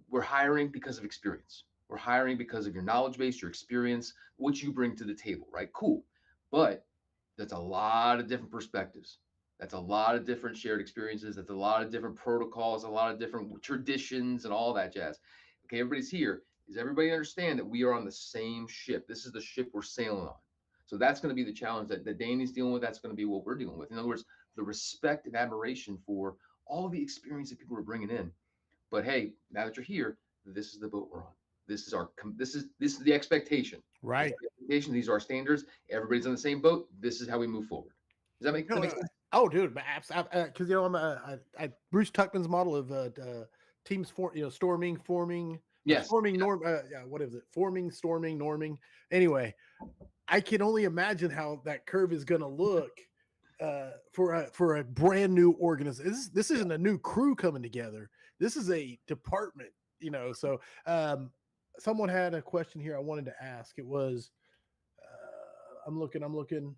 we're hiring because of experience. We're hiring because of your knowledge base, your experience, what you bring to the table, right? Cool. But that's a lot of different perspectives. That's a lot of different shared experiences. That's a lot of different protocols, a lot of different traditions, and all that jazz. Okay, everybody's here. Does everybody understand that we are on the same ship? This is the ship we're sailing on. So that's going to be the challenge that Danny's dealing with. That's going to be what we're dealing with. In other words, the respect and admiration for all the experience that people are bringing in. But hey, now that you're here, this is the boat we're on. This is the expectation. This is Right. the expectation. These are our standards. Everybody's on the same boat. This is how we move forward. Does that make, No, sense? oh, dude, because I'm Bruce Tuckman's model of teams storming, forming, Yes. forming norm. Yeah, what is it? Forming, storming, norming. Anyway, I can only imagine how that curve is going to look for a brand new organization. This isn't a new crew coming together. This is a department. So someone had a question here I wanted to ask. It was I'm looking.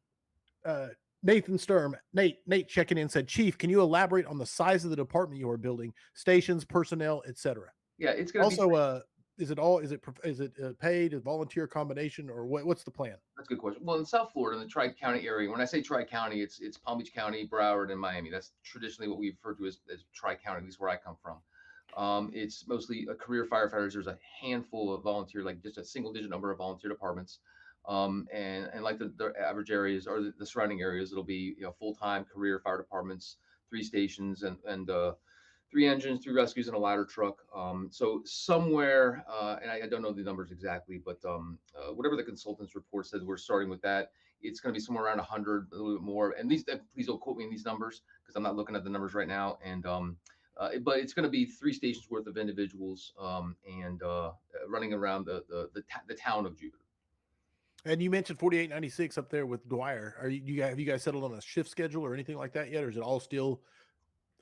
Nathan Sturm, Nate checking in said, Chief, can you elaborate on the size of the department you are building, stations, personnel, etc.? Yeah, it's going to be. Also, is it paid, a volunteer combination, or what's the plan? That's a good question. Well, in South Florida, in the Tri-County area, when I say Tri-County, it's Palm Beach County, Broward, and Miami. That's traditionally what we refer to as Tri-County, at least where I come from. It's mostly a career firefighters. There's a handful of volunteer, like just a single digit number of volunteer departments. And like the average areas or the surrounding areas, it'll be full-time career fire departments, 3 stations, and 3 engines, 3 rescues, and a ladder truck. So somewhere, and I don't know the numbers exactly, but whatever the consultant's report says, we're starting with that. It's going to be somewhere around 100, a little bit more. And these, please don't quote me in these numbers because I'm not looking at the numbers right now. And but it's going to be 3 stations worth of individuals and running around the town of Jupiter. And you mentioned 4896 up there with Dwyer. Have you guys settled on a shift schedule or anything like that yet, or is it all still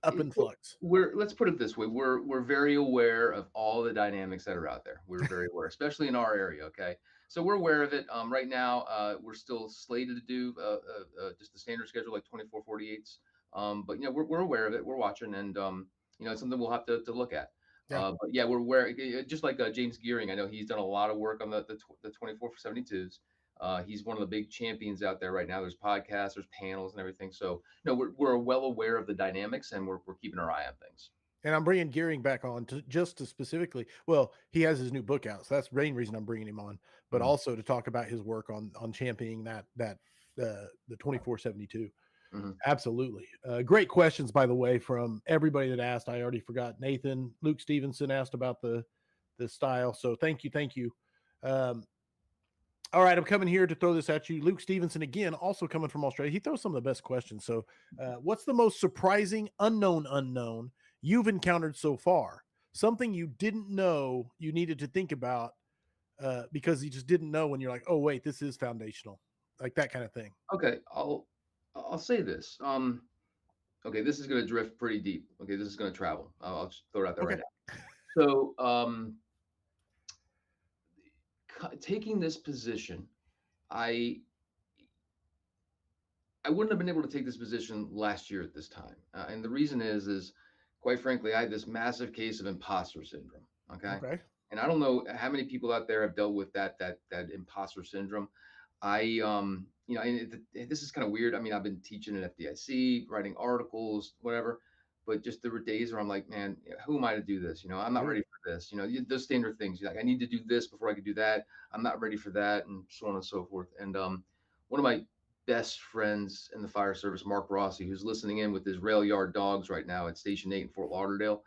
up in flux? Let's put it this way. We're very aware of all the dynamics that are out there. We're very aware, especially in our area. Okay. So we're aware of it. Right now, we're still slated to do just the standard schedule, like 24/48s. But we're aware of it. We're watching, and it's something we'll have to look at. Yeah. But yeah, we're aware. Just like James Gearing, I know he's done a lot of work on the 24/72s. He's one of the big champions out there right now. There's podcasts, there's panels, and everything. So no, we're well aware of the dynamics, and we're keeping our eye on things. And I'm bringing Gearing back on to specifically. Well, he has his new book out, so that's the main reason I'm bringing him on. But Mhm. also to talk about his work on championing the 24/72. Mm-hmm. Absolutely. Great questions, by the way, from everybody that asked. I already forgot. Nathan, Luke Stevenson asked about the style. So thank you. All right, I'm coming here to throw this at you. Luke Stevenson, again, also coming from Australia. He throws some of the best questions. So what's the most surprising unknown you've encountered so far? Something you didn't know you needed to think about because you just didn't know when you're like, oh, wait, this is foundational. Like that kind of thing. Okay, I'll say this. Okay, this is going to drift pretty deep. Okay, this is going to travel. I'll just throw it out there right Okay. now. So, taking this position, I wouldn't have been able to take this position last year at this time, and the reason is quite frankly, I had this massive case of imposter syndrome. Okay, Okay. and I don't know how many people out there have dealt with that imposter syndrome. This is kind of weird. I mean, I've been teaching at FDIC, writing articles, whatever, but just there were days where I'm like, man, who am I to do this? I'm not ready for this. Those standard things. You're like, I need to do this before I could do that. I'm not ready for that, and so on and so forth. And one of my best friends in the fire service, Mark Rossi, who's listening in with his rail yard dogs right now at Station 8 in Fort Lauderdale.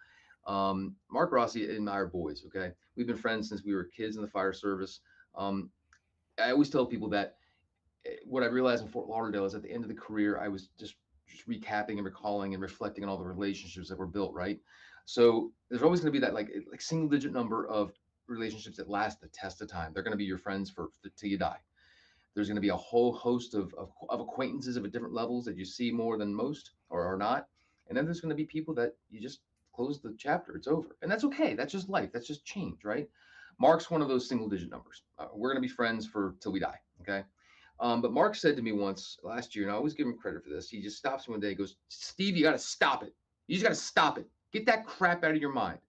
Mark Rossi and I are boys. Okay, we've been friends since we were kids in the fire service. I always tell people that what I realized in Fort Lauderdale is at the end of the career, I was just recapping and recalling and reflecting on all the relationships that were built, right? So there's always going to be that like single digit number of relationships that last the test of time. They're going to be your friends till you die. There's going to be a whole host of acquaintances of different levels that you see more than most or are not. And then there's going to be people that you just close the chapter. It's over. And that's okay. That's just life. That's just change, right? Mark's one of those single digit numbers. We're going to be friends till we die. Okay. But Mark said to me once last year, and I always give him credit for this. He just stops me one day. He goes, Steve, you got to stop it. You just got to stop it. Get that crap out of your mind.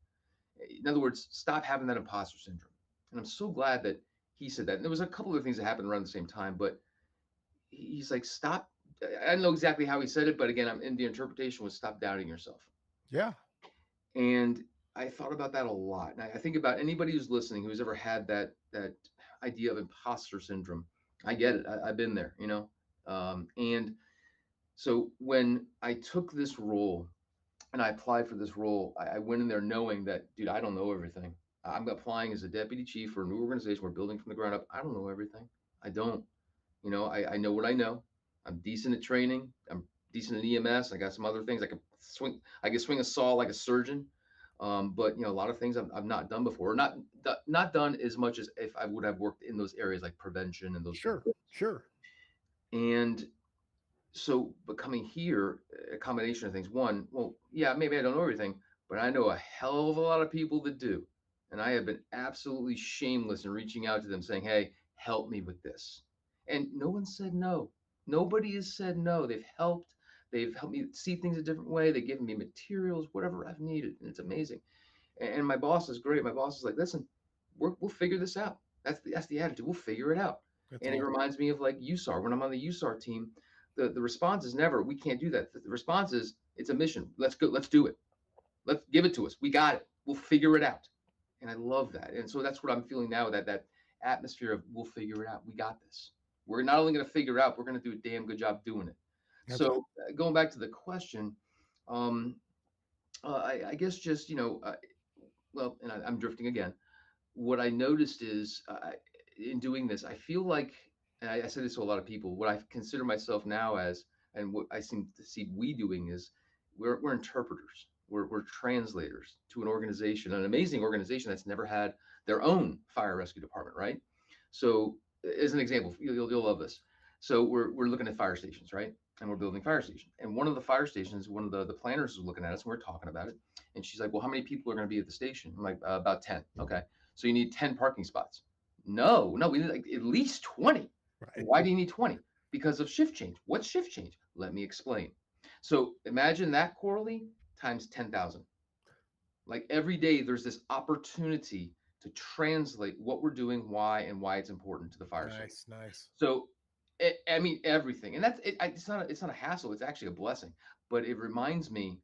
In other words, stop having that imposter syndrome. And I'm so glad that he said that. And there was a couple of things that happened around the same time, but he's like, stop. I don't know exactly how he said it, but again, I'm in the interpretation was stop doubting yourself. Yeah. And I thought about that a lot. And I think about anybody who's listening, who's ever had that idea of imposter syndrome. I get it. I've been there, and so when I took this role and I applied for this role, I went in there knowing that, dude, I don't know everything. I'm applying as a deputy chief for a new organization. We're building from the ground up. I don't know everything. I don't. I know what I know. I'm decent at training. I'm decent at EMS. I got some other things. I can swing a saw like a surgeon. But a lot of things I've not done before, or not done as much as if I would have worked in those areas like prevention and those Sure. things. Sure. And so, but coming here, a combination of things. One, well, yeah, maybe I don't know everything, but I know a hell of a lot of people that do. And I have been absolutely shameless in reaching out to them saying, hey, help me with this. And no one said no. Nobody has said no. They've helped. They've helped me see things a different way. They've given me materials, whatever I've needed. And it's amazing. And my boss is great. My boss is like, listen, we'll figure this out. That's the attitude. We'll figure it out. That's And it awesome. reminds me of like USAR. When I'm on the USAR team, the response is never, we can't do that. The response is, it's a mission. Let's go. Let's do it. Let's give it to us. We got it. We'll figure it out. And I love that. And so that's what I'm feeling now, that atmosphere of we'll figure it out. We got this. We're not only going to figure it out, we're going to do a damn good job doing it. That's So going back to the question, um, I guess just, well, and I'm drifting again. What I noticed is in doing this, I feel like, and I say this to a lot of people, what I consider myself now as, and what I seem to see we doing is we're interpreters. We're translators to an organization, an amazing organization that's never had their own fire rescue department, right? So, as an example, you'll love this. So we're looking at fire stations, right? And we're building fire stations. And one of the fire stations, one of the planners was looking at us, and we are talking about it. And she's like, "Well, how many people are going to be at the station?" I'm like, "About 10." Okay, so you need 10 parking spots. No, no, we need like at least 20. Right. Why do you need 20? Because of shift change. What's shift change? Let me explain. So imagine that, Coralie, times 10,000. Like every day, there's this opportunity to translate what we're doing, why, and why it's important to the fire service. Nice, nice. So, I mean, everything, and it's not a hassle. It's actually a blessing. But it reminds me,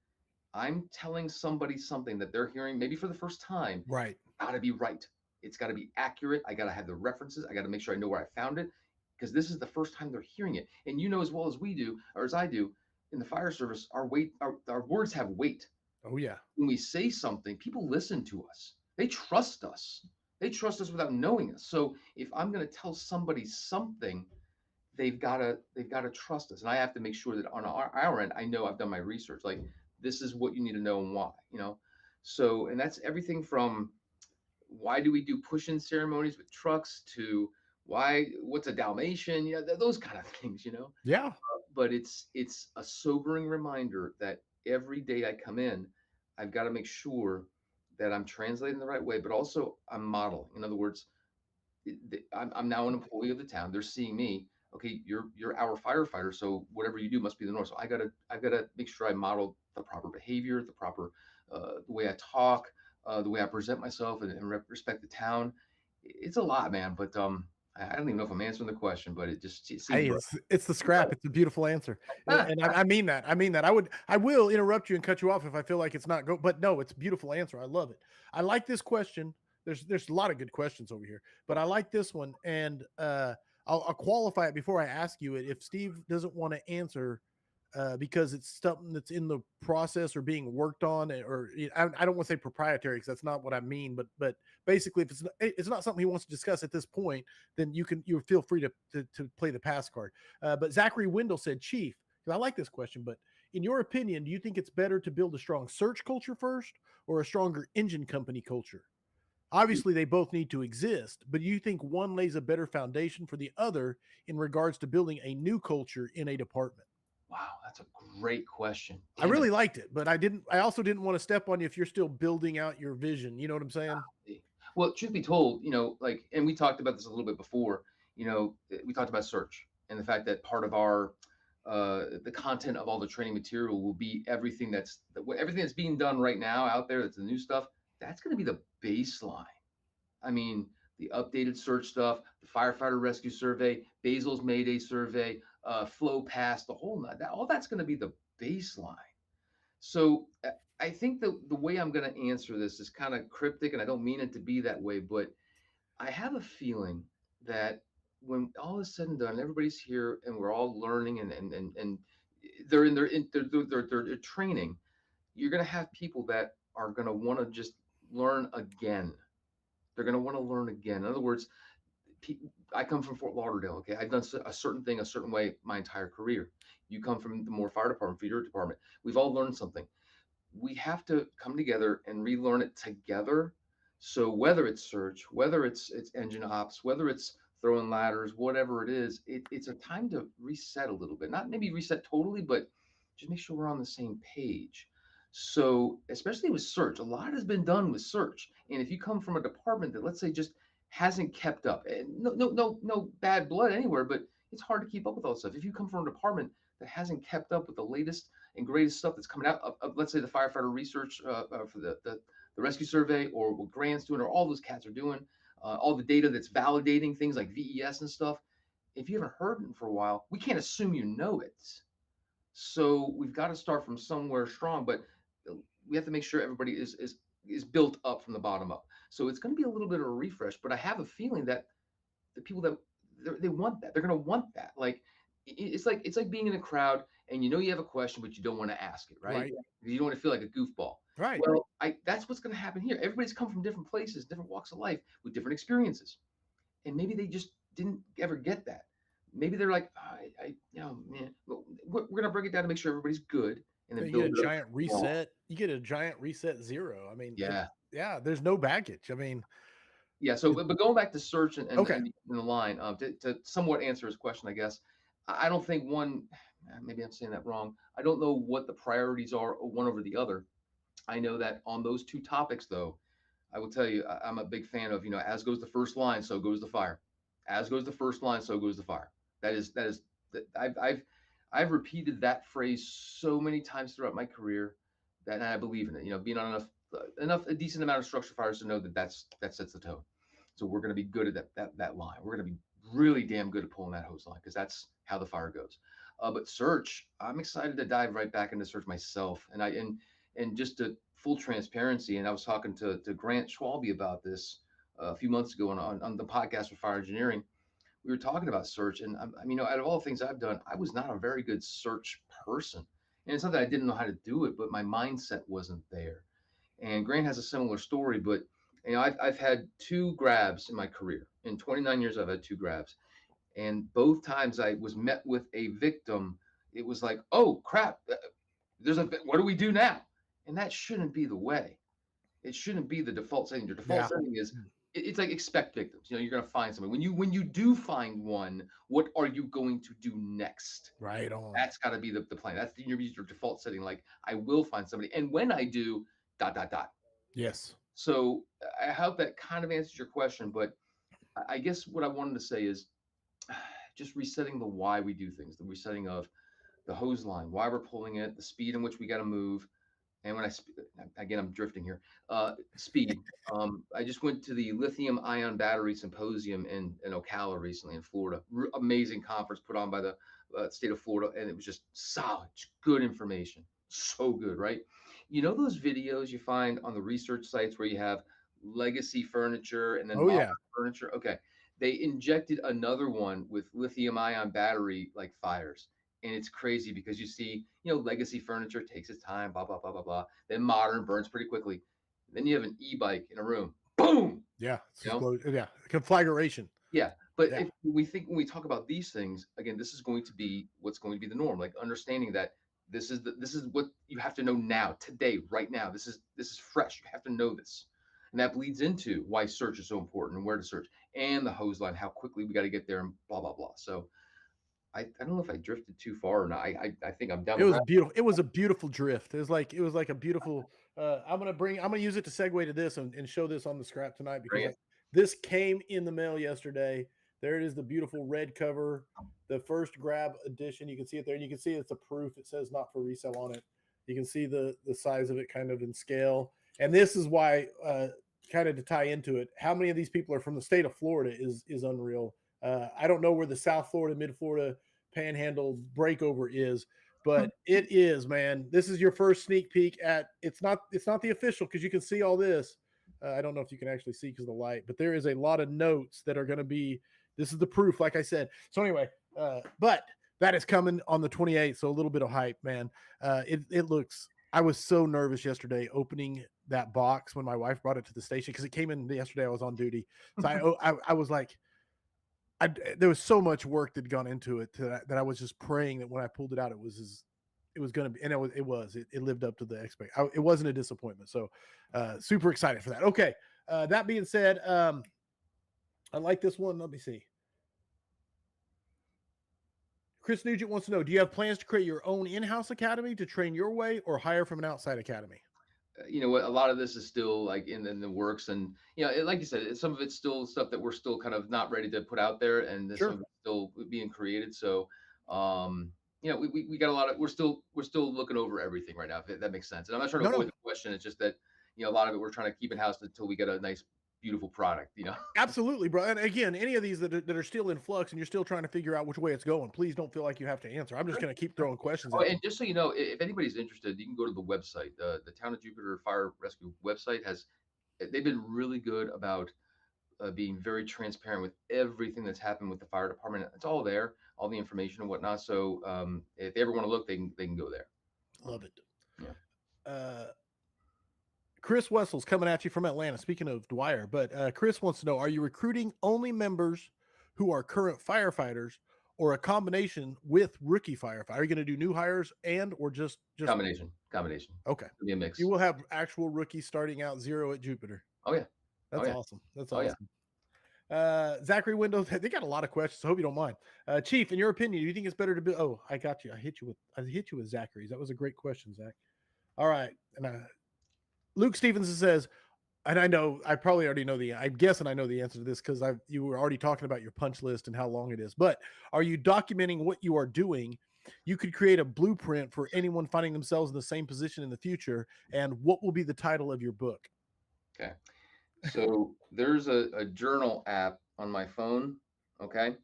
I'm telling somebody something that they're hearing maybe for the first time. Right. Got to be right. It's got to be accurate. I got to have the references. I got to make sure I know where I found it because this is the first time they're hearing it. And you know as well as we do, or as I do, in the fire service, our words have weight. Oh yeah. When we say something, people listen to us. They trust us. They trust us without knowing us. So if I'm going to tell somebody something, they've got to trust us, and I have to make sure that on our end, I know I've done my research. Like this is what you need to know and why. So and that's everything from why do we do push-in ceremonies with trucks to what's a Dalmatian, those kind of things. Yeah. But it's a sobering reminder that every day I come in, I've got to make sure that I'm translating the right way, but also I'm modeling. In other words, I'm now an employee of the town. They're seeing me. Okay, you're our firefighter, so whatever you do must be the norm. So I gotta make sure I model the proper behavior, the proper the way I talk, the way I present myself, and respect the town. It's a lot, man. But I don't even know if I'm answering the question, but it seems Hey, right. it's the scrap. It's a beautiful answer, Ah, and I mean that. I mean that. I will interrupt you and cut you off if I feel like it's not go. But no, it's a beautiful answer. I love it. I like this question. There's a lot of good questions over here, but I like this one, and I'll qualify it before I ask you it. If Steve doesn't want to answer because it's something that's in the process or being worked on, or I don't want to say proprietary because that's not what I mean, but basically, if it's not something he wants to discuss at this point, then you feel free to play the pass card. But Zachary Wendell said, Chief, because I like this question, but in your opinion, do you think it's better to build a strong search culture first or a stronger engine company culture? Obviously, they both need to exist, but do you think one lays a better foundation for the other in regards to building a new culture in a department? wow, that's a great question. I Damn really liked it, but I also didn't want to step on you if you're still building out your vision. You know what I'm saying? it. Well, truth be told, like, and we talked about this a little bit before. We talked about search and the fact that part of our the content of all the training material will be everything that's being done right now out there. That's the new stuff. That's going to be the baseline. I mean, the updated search stuff, the firefighter rescue survey, Basil's Mayday survey, flow pass, the whole all that's going to be the baseline. So I think the way I'm going to answer this is kind of cryptic, and I don't mean it to be that way, but I have a feeling that when all is said and done, everybody's here and we're all learning and they're in their training. You're going to have people that are going to want to just learn again. They're going to want to learn again. In other words, I come from Fort Lauderdale. Okay, I've done a certain thing a certain way my entire career. You come from the more fire department, for your department. We've all learned something. We have to come together and relearn it together. So whether it's search, whether it's engine ops, whether it's throwing ladders, whatever it is, it's a time to reset a little bit. Not maybe reset totally, but just make sure we're on the same page. So especially with search, a lot has been done with search. And if you come from a department that, let's say, just hasn't kept up, and no bad blood anywhere, but it's hard to keep up with all this stuff. If you come from a department that hasn't kept up with the latest and greatest stuff that's coming out of let's say, the firefighter research for the rescue survey, or what Grant's doing, or all those cats are doing, all the data that's validating things like VES and stuff. If you haven't heard it for a while, we can't assume you know it. So we've got to start from somewhere strong, but we have to make sure everybody is built up from the bottom up. So it's going to be a little bit of a refresh, but I have a feeling that the people that they want that, they're going to want that. Like it's like being in a crowd and you know you have a question, but you don't want to ask it, right? Right. You don't want to feel like a goofball. Right. Well, that's what's going to happen here. Everybody's come from different places, different walks of life, with different experiences, and maybe they just didn't ever get that. Maybe they're like, you know, man, we're going to break it down to make sure everybody's good, and Yeah, then you get a build it up. giant reset. You get a giant reset zero. I mean, Yeah. yeah, there's no baggage. I mean, Yeah. So, it, but going back to search okay. and the line, to somewhat answer his question, I guess, I don't think one, maybe I'm saying that wrong. I don't know what the priorities are one over the other. I know that on those two topics, though, I will tell you, I'm a big fan of, as goes the first line, so goes the fire. As goes the first line, so goes the fire. That I've repeated that phrase so many times throughout my career that I believe in it. Being on a decent amount of structure fires to know that sets the tone. So we're going to be good at that line. We're going to be really damn good at pulling that hose line because that's how the fire goes. But search, I'm excited to dive right back into search myself, and just to full transparency. And I was talking to Grant Schwalbe about this a few months ago on the podcast for fire engineering. We were talking about search, and I mean, out of all the things I've done, I was not a very good search person. And it's not that I didn't know how to do it, but my mindset wasn't there. And Grant has a similar story, but I've had two grabs in my career. In 29 years, I've had two grabs, and both times I was met with a victim. It was like, oh crap, what do we do now? And that shouldn't be the way. It shouldn't be the default setting. Your default Yeah. setting is it's like expect victims. You're going to find somebody. When you do find one, what are you going to do next? Right on. That's got to be the plan. That's your default setting. Like I will find somebody, and when I do, dot dot dot. Yes. So I hope that kind of answers your question. But I guess what I wanted to say is just resetting the why we do things, the resetting of the hose line, why we're pulling it, the speed in which we got to move. And again, I'm drifting here. Speed. I just went to the lithium ion battery symposium in Ocala recently in Florida. Amazing conference put on by the state of Florida, and it was just solid, good information. So good, right? You know those videos you find on the research sites where you have legacy furniture and then Oh modern yeah. furniture? Okay, they injected another one with lithium ion battery like fires, and it's crazy because you see, legacy furniture takes its time, blah blah blah blah blah. Then modern burns pretty quickly. Then you have an e-bike in a room, boom. Yeah. It's You know, yeah. Conflagration. yeah. But Yeah. if we think when we talk about these things, again, this is going to be what's going to be the norm. Like understanding that this is what you have to know now, today, right now. This is fresh. You have to know this. And that bleeds into why search is so important and where to search and the hose line, how quickly we got to get there and blah blah blah. So I don't know if I drifted too far or not. I think I'm down It the was road. beautiful. It was a beautiful drift. It was like a beautiful. I'm gonna use it to segue to this and show this on the scrap tonight because Bring it. this came in the mail yesterday. There it is, the beautiful red cover, the first grab edition. You can see it there, and you can see it's a proof. It says not for resale on it. You can see the size of it kind of in scale. And this is why, kind of to tie into it, how many of these people are from the state of Florida is unreal. I don't know where the South Florida, Mid Florida Panhandle breakover is, but it is, man. This is your first sneak peek at. It's not the official because you can see all this. I don't know if you can actually see because of the light, but there is a lot of notes that are going to be. This is the proof, like I said. So anyway, but that is coming on the 28th. So a little bit of hype, man. It looks. I was so nervous yesterday opening that box when my wife brought it to the station because it came in yesterday. I was on duty, so I was like. There was so much work that had gone into it that I was just praying that when I pulled it out, it was going to be, and it lived up to the expectation. It wasn't a disappointment. So, super excited for that. Okay. That being said, I like this one. Let me see. Chris Nugent wants to know, do you have plans to create your own in-house academy to train your way or hire from an outside academy? You know what, a lot of this is still like in the works, and like you said, some of it's still stuff that we're still kind of not ready to put out there, and some of it's still being created. So we got a lot of we're still looking over everything right now, if that makes sense. And I'm not trying to avoid the question. It's just that a lot of it we're trying to keep in house until we get a nice beautiful product. Absolutely, bro. And again, any of these that are still in flux and you're still trying to figure out which way it's going, please don't feel like you have to answer. I'm just going to keep throwing questions at you. And just so you know, if anybody's interested, you can go to the website. The Town of Jupiter Fire Rescue website they've been really good about being very transparent with everything that's happened with the fire department. It's all there, all the information and whatnot. So if they ever want to look, they can go there. Love it. Yeah. Chris Wessel's coming at you from Atlanta. Speaking of Dwyer, but Chris wants to know: are you recruiting only members who are current firefighters, or a combination with rookie firefighter? Are you going to do new hires or just Combination? Okay, It'll be a mix. you will have actual rookies starting out 0 at Jupiter. Oh yeah. That's yeah. awesome. That's Oh, yeah. awesome. Zachary Windows, they got a lot of questions. I hope you don't mind. Chief, in your opinion, do you think it's better to be? Oh, I got you. I hit you with Zachary's. That was a great question, Zach. All right, and Luke Stevenson says, and I probably already know I'm guessing I know the answer to this because you were already talking about your punch list and how long it is. But are you documenting what you are doing? You could create a blueprint for anyone finding themselves in the same position in the future. And what will be the title of your book? Okay. So there's a journal app on my phone. Okay.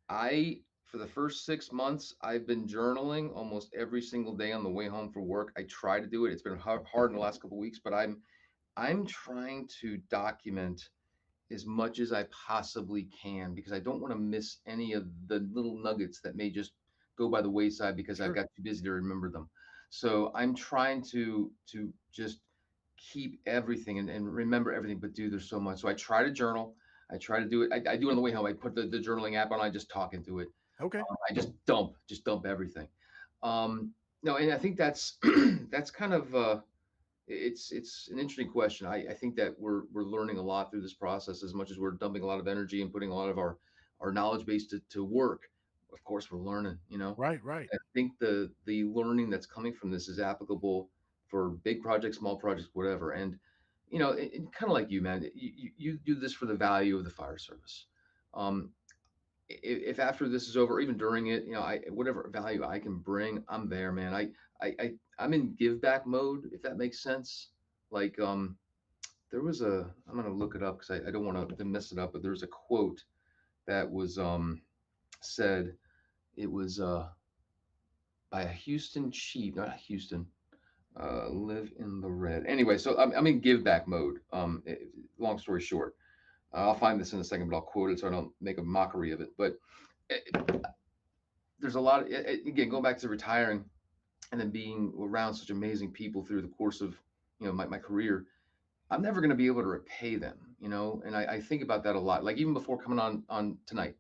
For the first 6 months, I've been journaling almost every single day on the way home from work. I try to do it. It's been hard in the last couple of weeks, but I'm trying to document as much as I possibly can because I don't want to miss any of the little nuggets that may just go by the wayside because I've got too busy to remember them. So I'm trying to just keep everything and remember everything, but dude, there's so much. So I try to journal. I try to do it. I do it on the way home. I put the journaling app on. I just talk into it. Okay. I just dump everything. No, and I think that's that's kind of it's an interesting question. I think that we're learning a lot through this process as much as we're dumping a lot of energy and putting a lot of our knowledge base to work. Of course, we're learning. Right. I think the learning that's coming from this is applicable for big projects, small projects, whatever. And kind of like you, man, you do this for the value of the fire service. If after this is over, even during it, whatever value I can bring, I'm there, man. I'm in give back mode, if that makes sense. Like there was I'm gonna look it up because I don't want to mess it up, but there's a quote that was said. It was by a Houston chief, not Houston. Live in the red. Anyway, so I'm in give back mode. Long story short, I'll find this in a second, but I'll quote it so I don't make a mockery of it. But there's a lot of, again, going back to retiring and then being around such amazing people through the course of my career. I'm never going to be able to repay them, and I think about that a lot. Like even before coming on tonight,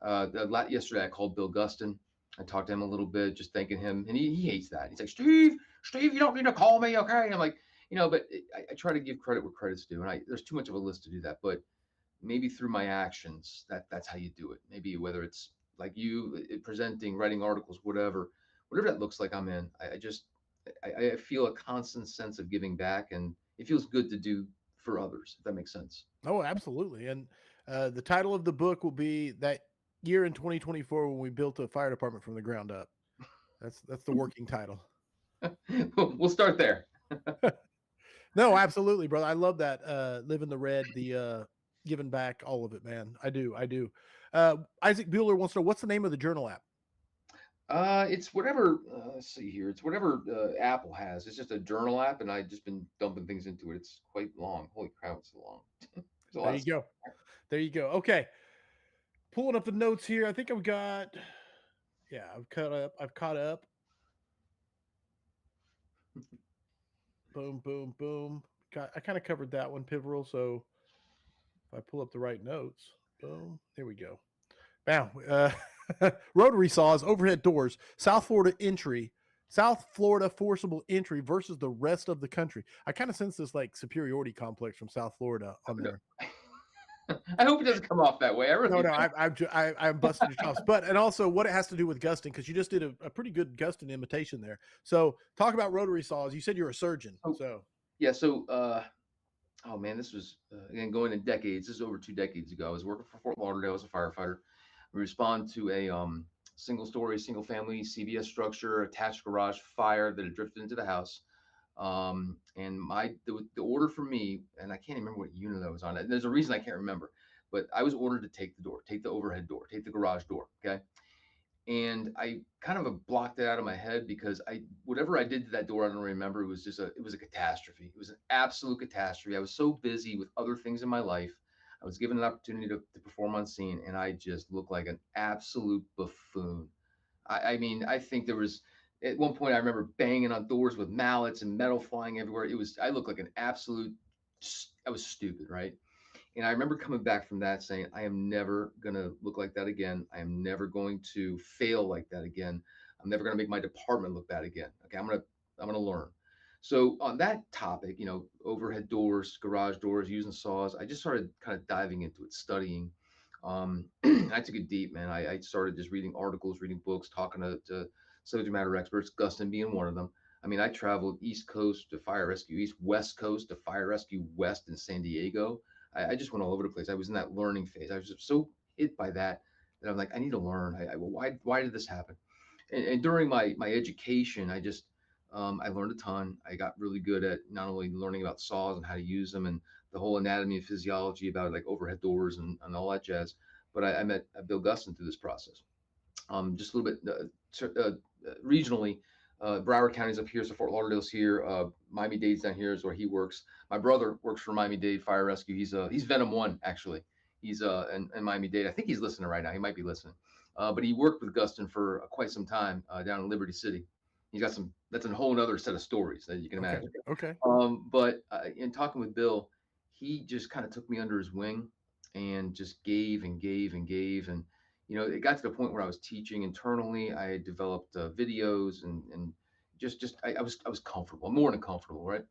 yesterday I called Bill Guston. I talked to him a little bit, just thanking him, and he hates that. He's like, Steve, you don't need to call me, okay? And I'm like, but I try to give credit where credit's due, and there's too much of a list to do that. But maybe through my actions, that's how you do it. Maybe whether it's like you presenting, writing articles, whatever that looks like, I'm in. I feel a constant sense of giving back, and it feels good to do for others, if that makes sense. Oh, absolutely. And the title of the book will be that year in 2024 when we built a fire department from the ground up. That's the working title. We'll start there. No, absolutely, brother. I love that. Live in the red, the giving back, all of it, man. I do. Isaac Bueller wants to know, what's the name of the journal app? It's whatever. Let's see here. It's whatever Apple has. It's just a journal app, and I've just been dumping things into it. It's quite long. Holy crap, it's so long. There you go. There you go. Okay. Pulling up the notes here. I think I've got. Yeah, I've caught up. Boom, boom, boom. I kind of covered that one, pivotal. So if I pull up the right notes, boom, there we go. Now, Rotary saws, overhead doors, South Florida forcible entry versus the rest of the country. I kind of sense this like superiority complex from South Florida on there. I hope it doesn't come off that way. I'm busting your chops. But and also what it has to do with gusting, because you just did a pretty good gusting imitation there. So talk about rotary saws. You said you're a surgeon. Oh man, this was again going in decades. This is over 2 decades ago. I was working for Fort Lauderdale as a firefighter. We respond to a single-story, single-family CVS structure, attached garage fire that had drifted into the house. And the order for me, and I can't remember what unit I was on. There's a reason I can't remember, but I was ordered to take the overhead door, take the garage door. Okay. And I kind of blocked it out of my head because whatever I did to that door, I don't remember. It was a catastrophe. It was an absolute catastrophe. I was so busy with other things in my life. I was given an opportunity to perform on scene, and I just looked like an absolute buffoon. I mean, I think there was at one point I remember banging on doors with mallets and metal flying everywhere. I looked like an absolute, I was stupid, right? And I remember coming back from that saying, I am never going to look like that again. I am never going to fail like that again. I'm never going to make my department look bad again. Okay. I'm going to learn. So on that topic, overhead doors, garage doors, using saws, I just started kind of diving into it, studying. I took it deep, man. I started just reading articles, reading books, talking to subject matter experts, Guston being one of them. I mean, I traveled East Coast to Fire Rescue East, West Coast to Fire Rescue West in San Diego. I just went all over the place. I was in that learning phase. I was just so hit by that I'm like, I need to learn. Why did this happen? And during my education, I learned a ton. I got really good at not only learning about saws and how to use them and the whole anatomy and physiology about like overhead doors and all that jazz. But I met Bill Guston through this process. Just a little bit regionally. Broward County's up here, so Fort Lauderdale's here. Miami-Dade's down here is where he works. My brother works for Miami-Dade Fire Rescue. He's Venom One actually. He's in Miami-Dade. I think he's listening right now. He might be listening. But he worked with Guston for quite some time down in Liberty City. He's got some. That's a whole other set of stories that you can imagine. Okay. But in talking with Bill, he just kind of took me under his wing and just gave and gave and gave and it got to the point where I was teaching internally. I had developed videos and just I was comfortable, more than comfortable, right?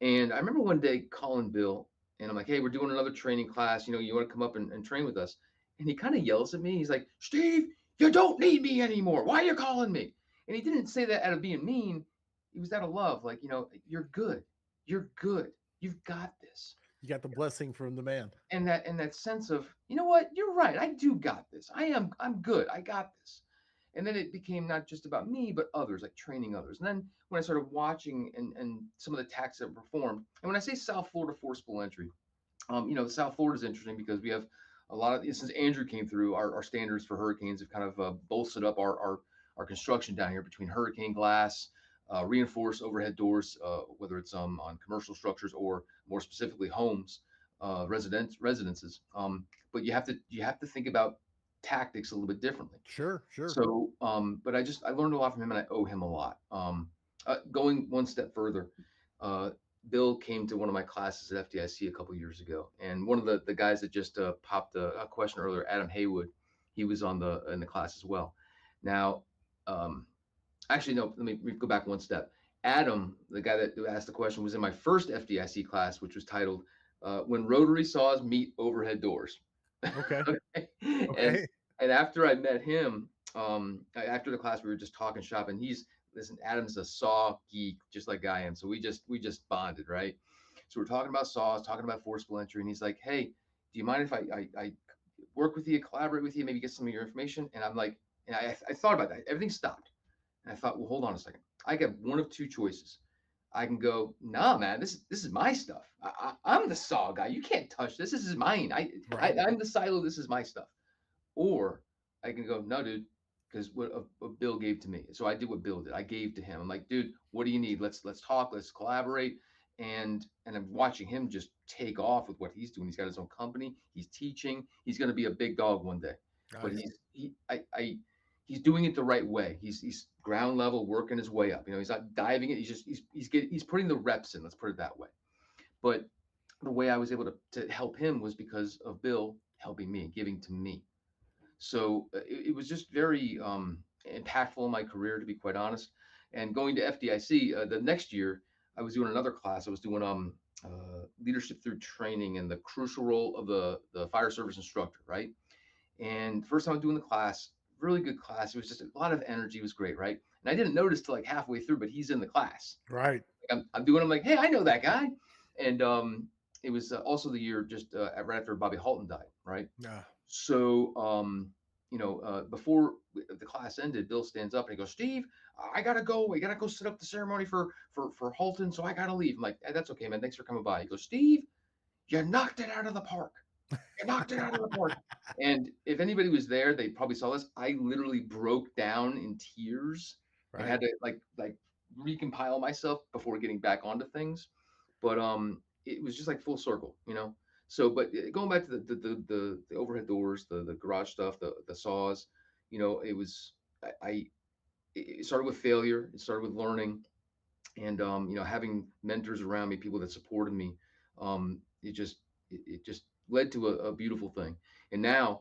And I remember one day calling Bill and I'm like, hey, we're doing another training class. You want to come up and train with us? And he kind of yells at me. He's like, Steve, you don't need me anymore. Why are you calling me? And he didn't say that out of being mean. He was out of love. Like, you're good. You're good. You've got this. You got the blessing from the man. And that sense of, you know what, you're right. I do got this. I'm good. I got this. And then it became not just about me, but others, like training others. And then when I started watching and some of the tactics that were performed, and when I say South Florida forcible entry, South Florida is interesting because we have a lot of, since Andrew came through, our standards for hurricanes have kind of bolstered up our construction down here between hurricane glass, reinforced overhead doors, whether it's on commercial structures or more specifically homes, residences. But you have to think about tactics a little bit differently. Sure. So, but I learned a lot from him, and I owe him a lot. Going one step further, Bill came to one of my classes at FDIC a couple years ago, and one of the guys that just popped a question earlier, Adam Haywood, he was in the class as well. Now, actually, no, let me go back one step. Adam, the guy that asked the question, was in my first FDIC class, which was titled "When Rotary Saws Meet Overhead Doors." Okay. Okay. And after I met him, after the class, we were just talking shop, and Adam's a saw geek, just like I am. So we just bonded, right? So we're talking about saws, talking about forcible entry, and he's like, "Hey, do you mind if I work with you, collaborate with you, maybe get some of your information?" And I'm like, and I thought about that. Everything stopped, and I thought, well, hold on a second. I got one of two choices. I can go, nah, man, this is my stuff. I'm the saw guy. You can't touch this. This is mine. I'm the silo. This is my stuff. Or I can go, no, dude, because what Bill gave to me. So I did what Bill did. I gave to him. I'm like, dude, what do you need? Let's talk. Let's collaborate. And I'm watching him just take off with what he's doing. He's got his own company. He's teaching. He's going to be a big dog one day. But he's doing it the right way. He's ground level, working his way up. He's not diving it. He's putting the reps in. Let's put it that way. But the way I was able to help him was because of Bill helping me, giving to me. So it was just very impactful in my career, to be quite honest. And going to FDIC the next year, I was doing another class. I was doing leadership through training and the crucial role of the fire service instructor, right? And first time I was doing the class, really good class. It was just a lot of energy. It was great, right? And I didn't notice till like halfway through, but he's in the class. Right. I'm doing. I'm like, hey, I know that guy. And it was also the year just right after Bobby Halton died, right? Yeah. So before the class ended, Bill stands up and he goes, Steve, I gotta go. I gotta go set up the ceremony for Halton, so I gotta leave. I'm like, hey, that's okay, man. Thanks for coming by. He goes, Steve, you knocked it out of the park. You knocked it out of the park. And if anybody was there, they probably saw this. I literally broke down in tears. Right. I had to like recompile myself before getting back onto things. But it was just like full circle, So, but going back to the overhead doors, the garage stuff, the saws, it was I it started with failure. It started with learning, and having mentors around me, people that supported me. It just led to a beautiful thing. And now,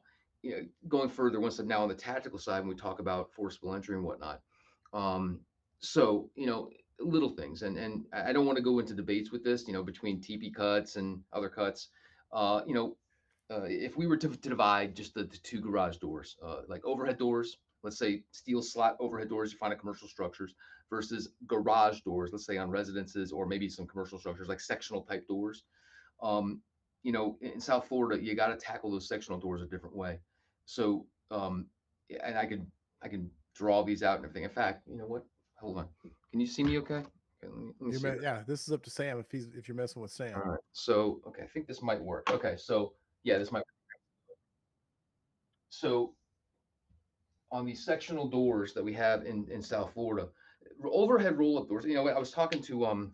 going further, once I'm now on the tactical side, when we talk about forcible entry and whatnot. Um, so little things, and I don't want to go into debates with this, between TP cuts and other cuts. Uh, you know, if we were to divide just the two garage doors, like overhead doors, let's say steel slat overhead doors you find in commercial structures versus garage doors, let's say on residences or maybe some commercial structures like sectional type doors. Um, in South Florida, you got to tackle those sectional doors a different way. So, and I can draw these out and everything. In fact, you know what? Hold on. Can you see me okay? Okay, let me see. Yeah, this is up to Sam if you're messing with All Sam. right. So, okay, I think this might work. Okay, so yeah, this might. So on these sectional doors that we have in South Florida, overhead roll up doors. I was talking to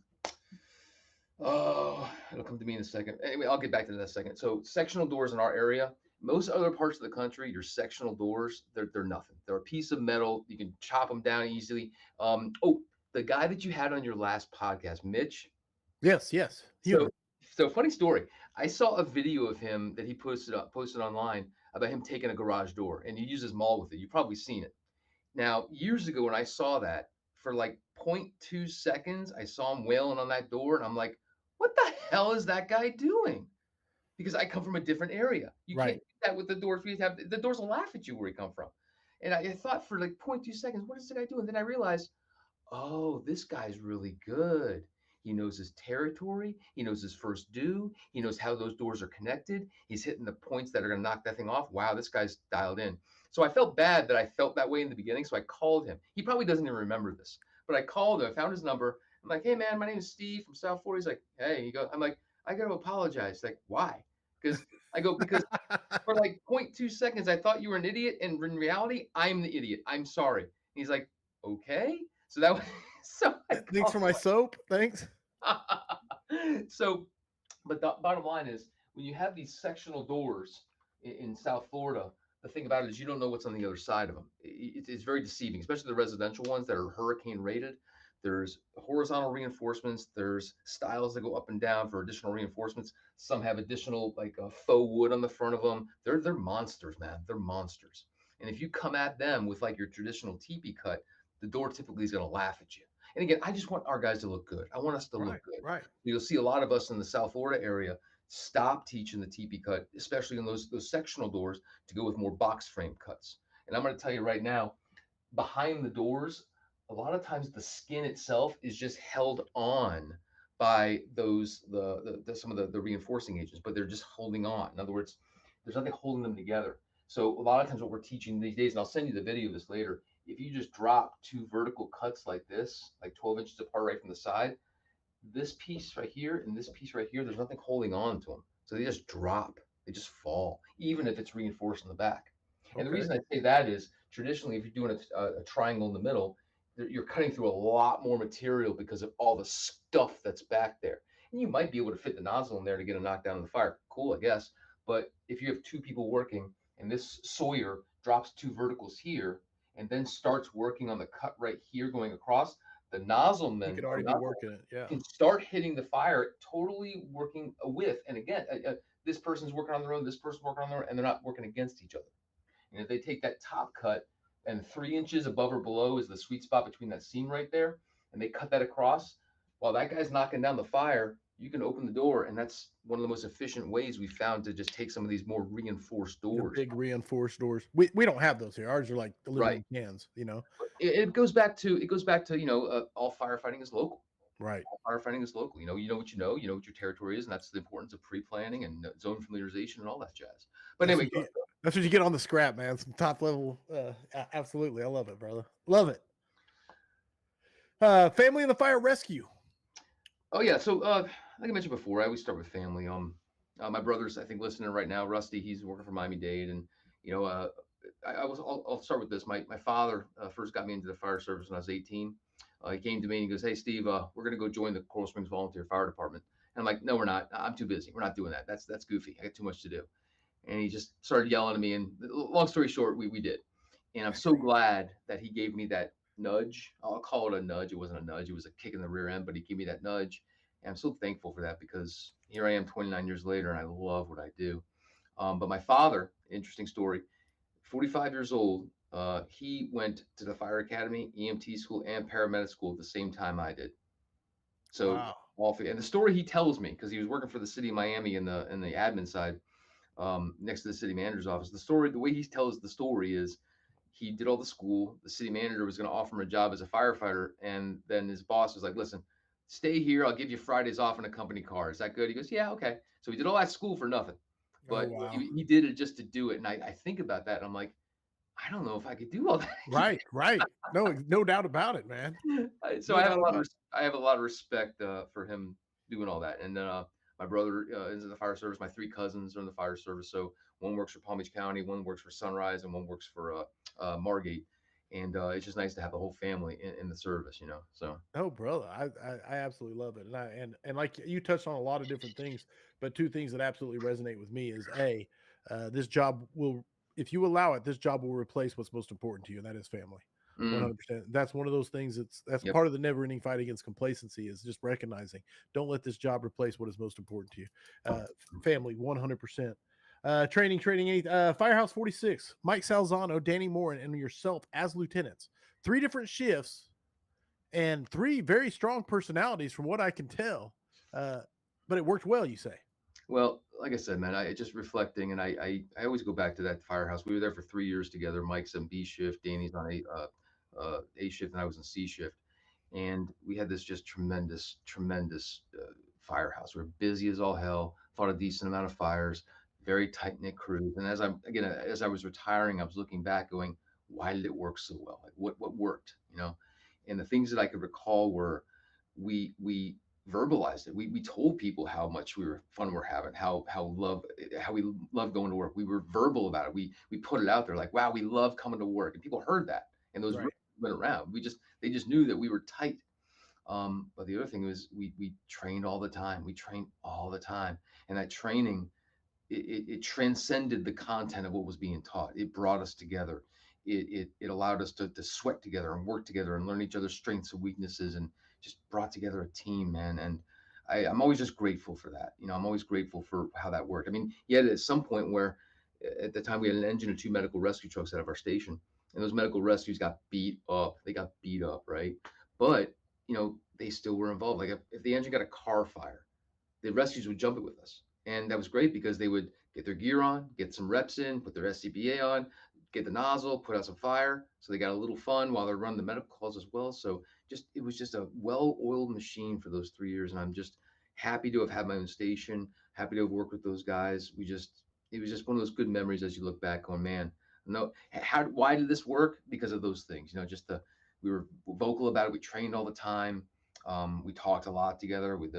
oh, it'll come to me in a second. Anyway, I'll get back to that in a second. So sectional doors in our area, most other parts of the country, your sectional doors, they're nothing. They're a piece of metal. You can chop them down easily. Oh, the guy that you had on your last podcast, Mitch. Yes, So human. so funny story. I saw a video of him that he posted online about him taking a garage door and he uses maul with it. You've probably seen it. Now, years ago when I saw that, for like zero point 0.2 seconds, I saw him wailing on that door and I'm like, what the hell is that guy doing? Because I come from a different area. You can't Right. do that with the doors. We have the doors will laugh at you where you come from. And I thought for like zero point 0.2 seconds, what is the guy doing? Then I realized, oh, this guy's really good. He knows his territory. He knows his first due. He knows how those doors are connected. He's hitting the points that are going to knock that thing off. Wow, this guy's dialed in. So I felt bad that I felt that way in the beginning. So I called him. He probably doesn't even remember this, but I called him. I found his number. I'm like, hey, man, my name is Steve from South Florida. He's like, hey, I'm like, I got to apologize. Like, why? Because for like zero point 0.2 seconds, I thought you were an idiot. And in reality, I'm the idiot. I'm sorry. And he's like, okay. So that was, so I Thanks for called my soap. Thanks. so, but the bottom line is when you have these sectional doors in South Florida, the thing about it is you don't know what's on the other side of them. It's very deceiving, especially the residential ones that are hurricane rated. There's horizontal reinforcements. There's styles that go up and down for additional reinforcements. Some have additional like faux wood on the front of them. They're monsters, man. They're monsters. And if you come at them with like your traditional teepee cut, the door typically is going to laugh at you. And again, I just want our guys to look good. I want us to look Right. good. Right. You'll see a lot of us in the South Florida area stop teaching the TP cut, especially in those sectional doors, to go with more box frame cuts. And I'm going to tell you right now, behind the doors, a lot of times the skin itself is just held on by those some of the reinforcing agents, but they're just holding on. In other words, there's nothing holding them together. So a lot of times what we're teaching these days, and I'll send you the video of this later, if you just drop two vertical cuts like this, like 12 inches apart right from the side, this piece right here and this piece right here, there's nothing holding on to them. So they just drop, they just fall, even if it's reinforced in the back. And the Okay. reason I say that is traditionally, if you're doing a triangle in the middle, you're cutting through a lot more material because of all the stuff that's back there. And you might be able to fit the nozzle in there to get a knockdown in the fire. Cool, I guess. But if you have two people working and this sawyer drops two verticals here and then starts working on the cut right here going across, the nozzle You men could or already be nozzle working it. Yeah. can start hitting the fire, totally working with. And again, this person's working on their own, this person's working on their own, and they're not working against each other. And if they take that top cut and 3 inches above or below is the sweet spot between that seam right there, and they cut that across, while that guy's knocking down the fire, you can open the door. And that's one of the most efficient ways we found to just take some of these more reinforced The doors. big reinforced doors. We don't have those here. Ours are like Right. aluminum cans. It goes back to all firefighting is local. Right. Firefighting is local. You know what you know what your territory is, and that's the importance of pre-planning and zone familiarization and all that jazz. But That's anyway, that's what you get on the scrap, man. Some top level. Absolutely, I love it, brother. Love it. Family in the fire rescue. oh yeah. So like I mentioned before, I always start with family. My brother's I think listening right now. Rusty, he's working for Miami-Dade, and you know, I'll start with this. My father first got me into the fire service when I was 18. He came to me and he goes, "Hey Steve, we're gonna go join the Coral Springs Volunteer Fire Department." And I'm like, no, we're not. I'm too busy. We're not doing that. That's goofy. I got too much to do. And he just started yelling at me. And long story short, we did. And I'm so glad that he gave me that nudge. I'll call it a nudge. It wasn't a nudge. It was a kick in the rear end, but he gave me that nudge. And I'm so thankful for that because here I am 29 years later and I love what I do. But my father, interesting story, 45 years old, he went to the fire academy, EMT school, and paramedic school at the same time I did. So Wow. and the story he tells me, because he was working for the city of Miami in the admin side, next to the city manager's office. The way he tells the story is he did all the school. The city manager was going to offer him a job as a firefighter, and then his boss was like, "Listen, stay here. I'll give you Fridays off in a company car. Is that good?" He goes, "Yeah, okay." So he did all that school for nothing, Oh, but wow. he did it just to do it. And I think about that, and I'm like, I don't know if I could do all that. Right, right. No doubt about it, man. So No doubt about it. I have a lot of respect for him doing all that. And then my brother is in the fire service. My three cousins are in the fire service. So one works for Palm Beach County, one works for Sunrise, and one works for Margate. And it's just nice to have the whole family in the service, you know. So Oh, brother, I absolutely love it, and and like you touched on a lot of different things, but two things that absolutely resonate with me is a, this job will, if you allow it, this job will replace what's most important to you, and that is family. mm, 100%. That's one of those things. That's yep. part of the never-ending fight against complacency is just recognizing don't let this job replace what is most important to you. Family, 100%. Training, Firehouse 46, Mike Salzano, Danny Moore, and yourself as lieutenants. Three different shifts and three very strong personalities from what I can tell. But it worked well, you say. Well, like I said, man, I just reflecting, and I always go back to that firehouse. We were there for 3 years together. Mike's on B shift, Danny's on A shift, and I was in C shift. And we had this just tremendous firehouse. We were busy as all hell, fought a decent amount of fires, very tight knit crews. And as I was retiring, I was looking back, going, why did it work so well? Like what worked, you know? And the things that I could recall were we verbalized it. We told people how much fun we're having, how we love going to work. We were verbal about it. We put it out there like, wow, we love coming to work, and people heard that, and those Right. went around. They just knew that we were tight. But the other thing was we trained all the time. We trained all the time, and that training it transcended the content of what was being taught. It brought us together. It allowed us to sweat together and work together and learn each other's strengths and weaknesses and just brought together a team, man. And I'm always just grateful for that. You know, I'm always grateful for how that worked. I mean, yet at some point where at the time we had an engine and two medical rescue trucks out of our station, and those medical rescues got beat up. They got beat up, right? But you know, they still were involved. Like if the engine got a car fire, the rescues would jump it with us. And that was great because they would get their gear on, get some reps in, put their SCBA on, get the nozzle, put out some fire. So they got a little fun while they're running the medical calls as well. So it was just a well-oiled machine for those 3 years. And I'm just happy to have had my own station, happy to have worked with those guys. It was just one of those good memories as you look back on, man, no, why did this work? Because of those things, you know, we were vocal about it. We trained all the time. We talked a lot together with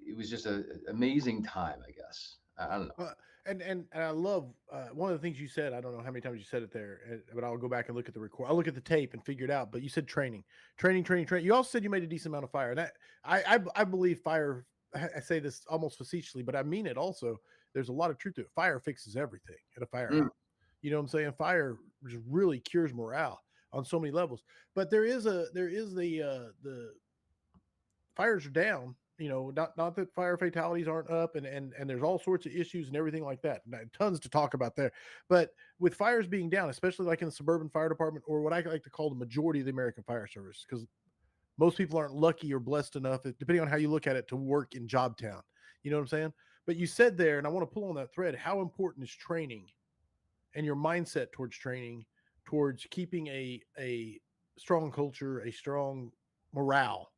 it was just an amazing time, I guess. I don't know. And I love one of the things you said. I don't know how many times you said it there, but I'll go back and look at the record. I'll look at the tape and figure it out. But you said training. You also said you made a decent amount of fire, and I believe fire. I say this almost facetiously, but I mean it also. There's a lot of truth to it. Fire fixes everything at a firehouse. Mm. You know what I'm saying? Fire just really cures morale on so many levels. But there is the fires are down. You know, not that fire fatalities aren't up, and there's all sorts of issues and everything like that. Tons to talk about there. But with fires being down, especially like in the suburban fire department, or what I like to call the majority of the American fire service, because most people aren't lucky or blessed enough, depending on how you look at it, to work in job town. You know what I'm saying? But you said there, and I want to pull on that thread, how important is training and your mindset towards training, towards keeping a strong culture, a strong morale,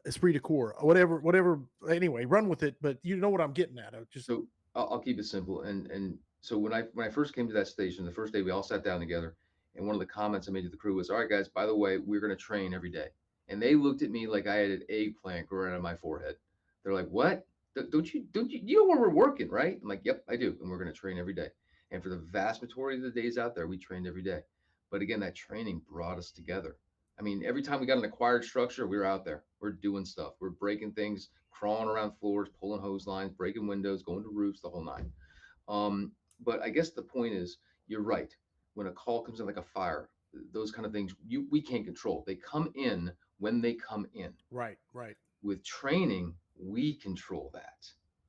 esprit de corps, whatever. Anyway, run with it. But you know what I'm getting at. So I'll keep it simple. And so when I first came to that station, the first day we all sat down together, and one of the comments I made to the crew was, "All right, guys, by the way, we're going to train every day." And they looked at me like I had an eggplant growing out of my forehead. They're like, "What? You know where we're working, right?" I'm like, "Yep, I do, and we're going to train every day." And for the vast majority of the days out there, we trained every day. But again, that training brought us together. I mean, every time we got an acquired structure, we were out there. We're doing stuff. We're breaking things, crawling around floors, pulling hose lines, breaking windows, going to roofs, the whole nine. But I guess the point is, you're right. When a call comes in like a fire, those kind of things, we can't control. They come in when they come in. Right, right. With training, we control that.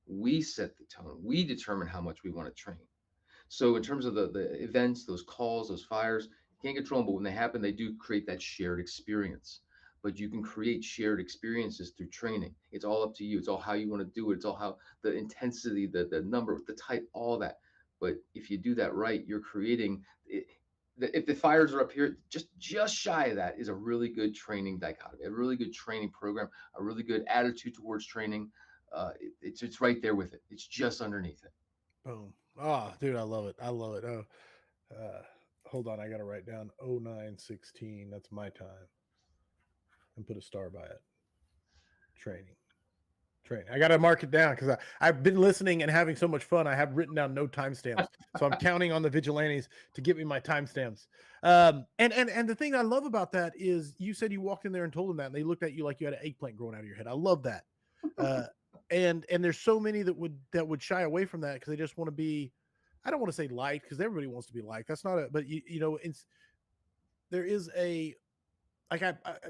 We set the tone. We determine how much we want to train. So in terms of the events, those calls, those fires, you can't control them, but when they happen, they do create that shared experience. But you can create shared experiences through training. It's all up to you. It's all how you want to do it. It's all how the intensity, the number, the type, all that. But if you do that right, you're creating it. If the fires are up here, just shy of that is a really good training dichotomy, a really good training program, a really good attitude towards training. It's right there with it. It's just underneath it. Boom. Ah, dude, I love it. I love it. Oh, hold on. I got to write down 0916. That's my time. And put a star by it. Training. I got to mark it down because I've been listening and having so much fun. I have written down no timestamps. So I'm counting on the vigilantes to give me my timestamps. And the thing I love about that is you said you walked in there and told them that, and they looked at you like you had an eggplant growing out of your head. I love that. And there's so many that would shy away from that because they just want to be, I don't want to say liked because everybody wants to be liked. That's not but there is a, like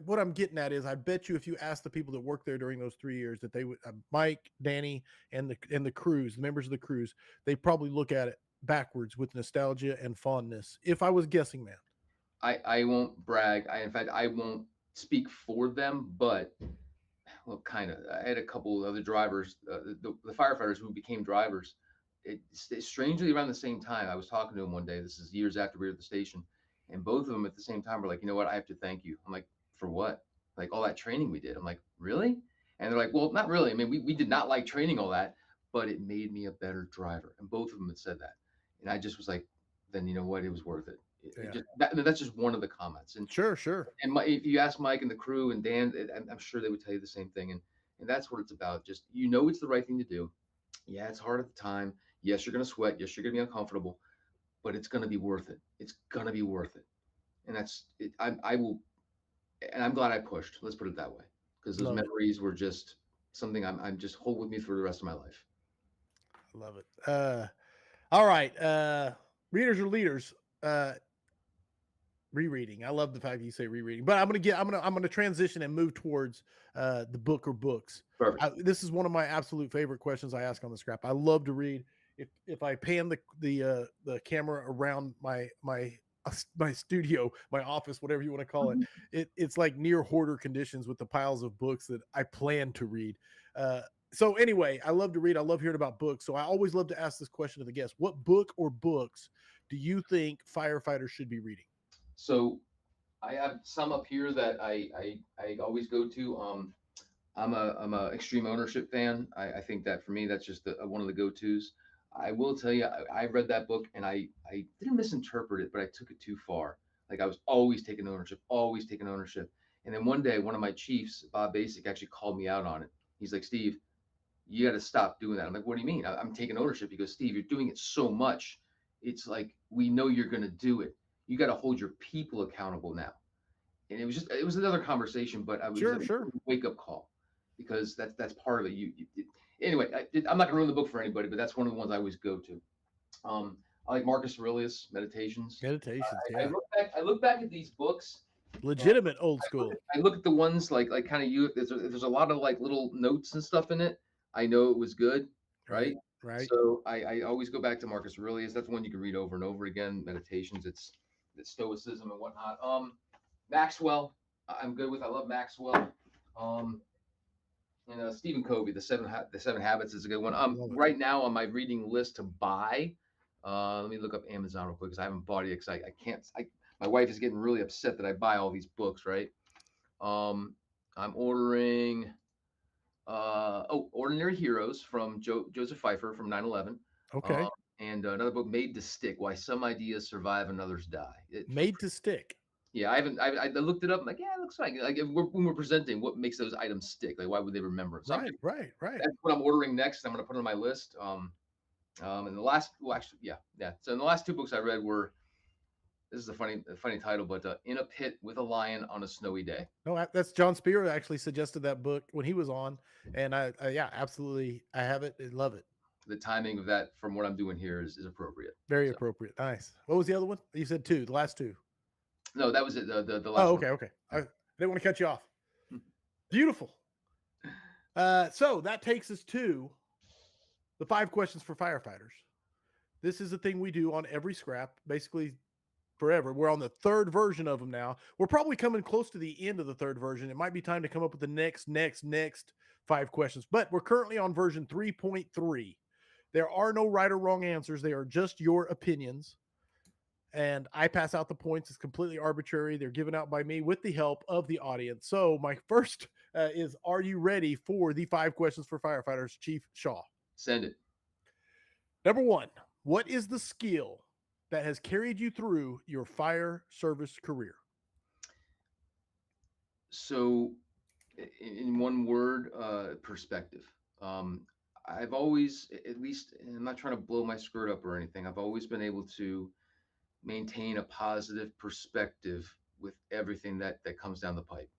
what I'm getting at is I bet you if you ask the people that worked there during those 3 years that they would, Mike, Danny, and the crews, the members of the crews, they probably look at it backwards with nostalgia and fondness. If I was guessing, man. I won't brag. In fact, I won't speak for them, but well, kind of. I had a couple of other drivers, the firefighters who became drivers. Strangely around the same time, I was talking to them one day. This is years after we were at the station, and both of them at the same time were like, you know what, I have to thank you. I'm like, for what? Like all that training we did. I'm like, really? And they're like, well, not really. I mean, we did not like training all that, but it made me a better driver. And both of them had said that. And I just was like, then you know what? It was worth it. That's just one of the comments. And sure. And if you ask Mike and the crew and Dan, I'm sure they would tell you the same thing. And that's what it's about. Just, it's the right thing to do. Yeah, it's hard at the time. Yes, you're going to sweat. Yes, you're going to be uncomfortable, but it's going to be worth it. It's going to be worth it. And that's it. I will, and I'm glad I pushed. Let's put it that way, because those memories were just something I'm just hold with me for the rest of my life. I love it. All right, readers or leaders. Rereading. I love the fact that you say rereading, but I'm gonna transition and move towards the book or books. Perfect. This is one of my absolute favorite questions I ask on the scrap. I love to read. If I pan the camera around my studio, my office, whatever you want to call it, it's like near hoarder conditions with the piles of books that I plan to read. So anyway, I love to read. I love hearing about books. So I always love to ask this question to the guests: what book or books do you think firefighters should be reading? So I have some up here that I always go to. I'm a extreme ownership fan. I think that for me, that's just one of the go-tos. I will tell you, I read that book and I didn't misinterpret it, but I took it too far. Like I was always taking ownership. And then one day, one of my chiefs, Bob Basic, actually called me out on it. He's like, Steve, you got to stop doing that. I'm like, what do you mean? I'm taking ownership. He goes, Steve, you're doing it so much. It's like, we know you're going to do it. You got to hold your people accountable now. And it was another conversation, but I was sure. A wake up call, because that's part of it. Anyway, I'm not gonna ruin the book for anybody, but that's one of the ones I always go to. I like Marcus Aurelius, Meditations. Yeah. I look back at these books. Legitimate old school. I look at the ones like kind of you. There's a lot of like little notes and stuff in it. I know it was good, right? Right. So I always go back to Marcus Aurelius. That's one you can read over and over again. Meditations. It's stoicism and whatnot. Maxwell, I'm good with. I love Maxwell. And Stephen Covey, the Seven Habits is a good one. Right now on my reading list to buy. Let me look up Amazon real quick because I haven't bought it because I can't. My wife is getting really upset that I buy all these books. Right. I'm ordering. Ordinary Heroes from Joseph Pfeiffer from 9/11. Okay. And another book, Made to Stick: Why Some Ideas Survive and Others Die. Made to Stick. Yeah, I looked it up. I'm like, yeah, it looks like when we're presenting, what makes those items stick? Like, why would they remember? So Right. That's what I'm ordering next. I'm going to put it on my list. And the last, well, actually, yeah. So in the last two books I read were this is a funny title, but In a Pit with a Lion on a Snowy Day. No, that's John Spear actually suggested that book when he was on, and I yeah, absolutely, I have it, I love it. The timing of that from what I'm doing here is appropriate. Very So, appropriate. Nice. What was the other one? You said two, the last two. no, that was it. The last Oh, one. okay, okay. I didn't want to cut you off. Beautiful. So that takes us to the 5 questions for firefighters. This is a thing we do on every scrap, basically forever. We're on the 3rd version of them now. We're probably coming close to the end of the 3rd version. It might be time to come up with the next 5 questions, but we're currently on version 3.3. There are no right or wrong answers. They are just your opinions. And I pass out the points. It's completely arbitrary. They're given out by me with the help of the audience. So my first is, are you ready for the 5 questions for firefighters, Chief Shaw? Send it. Number 1, what is the skill that has carried you through your fire service career? So, in one word, perspective. I've always, at least, and I'm not trying to blow my skirt up or anything, I've always been able to maintain a positive perspective with everything that comes down the pipe.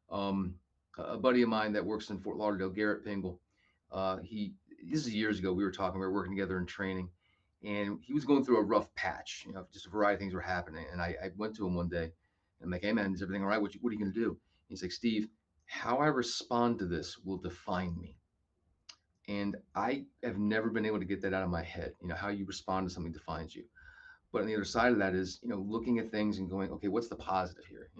A buddy of mine that works in Fort Lauderdale, Garrett Pingle, he this is years ago. We were working together in training, and he was going through a rough patch. Just a variety of things were happening. And I went to him one day, and I'm like, "Hey man, is everything all right? What are you going to do?" He's like, "Steve, how I respond to this will define me." And I have never been able to get that out of my head. How you respond to something defines you. But on the other side of that is, looking at things and going, okay, what's the positive here?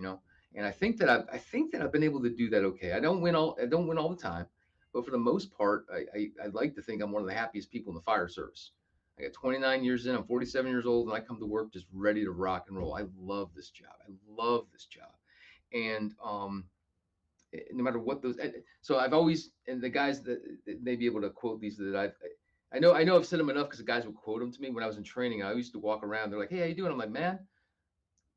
And I think that I've been able to do that. Okay. I don't win all the time, but for the most part, I'd like to think I'm one of the happiest people in the fire service. I got 29 years in, I'm 47 years old, and I come to work just ready to rock and roll. I love this job. I love this job. And, no matter what so I've always, and the guys that may be able to quote these that I know I've said them enough because the guys would quote them to me when I was in training. I used to walk around. They're like, "Hey, how you doing?" I'm like, "Man,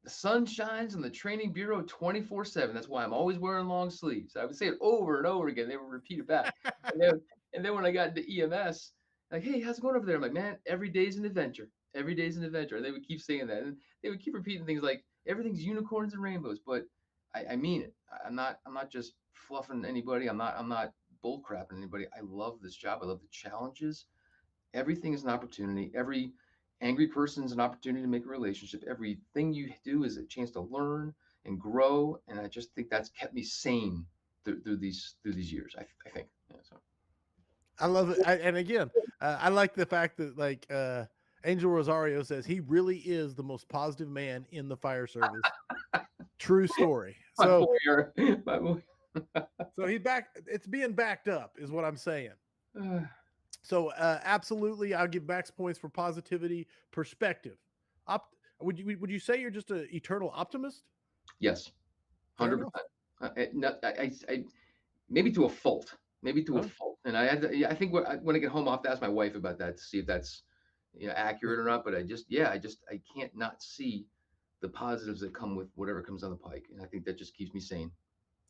the sun shines on the training bureau 24/7. That's why I'm always wearing long sleeves." I would say it over and over again. They would repeat it back. And then when I got into EMS, like, "Hey, how's it going over there?" I'm like, "Man, every day's an adventure. Every day's an adventure." And they would keep saying that, and they would keep repeating things like, "Everything's unicorns and rainbows." But I mean it. I'm not just fluffing anybody. I'm not bull crapping anybody. I love this job. I love the challenges. Everything is an opportunity. Every angry person is an opportunity to make a relationship. Everything you do is a chance to learn and grow. And I just think that's kept me sane through these years. I think. Yeah, so. I love it. And again, I like the fact that Angel Rosario says he really is the most positive man in the fire service. True story. So, my boy. so it's being backed up is what I'm saying. So absolutely, I'll give max points for positivity, perspective. Would you say you're just an eternal optimist? Yes, 100%. Maybe to a fault. And I think when I get home, I'll have to ask my wife about that to see if that's accurate or not. But I can't not see the positives that come with whatever comes down the pike, and I think that just keeps me sane.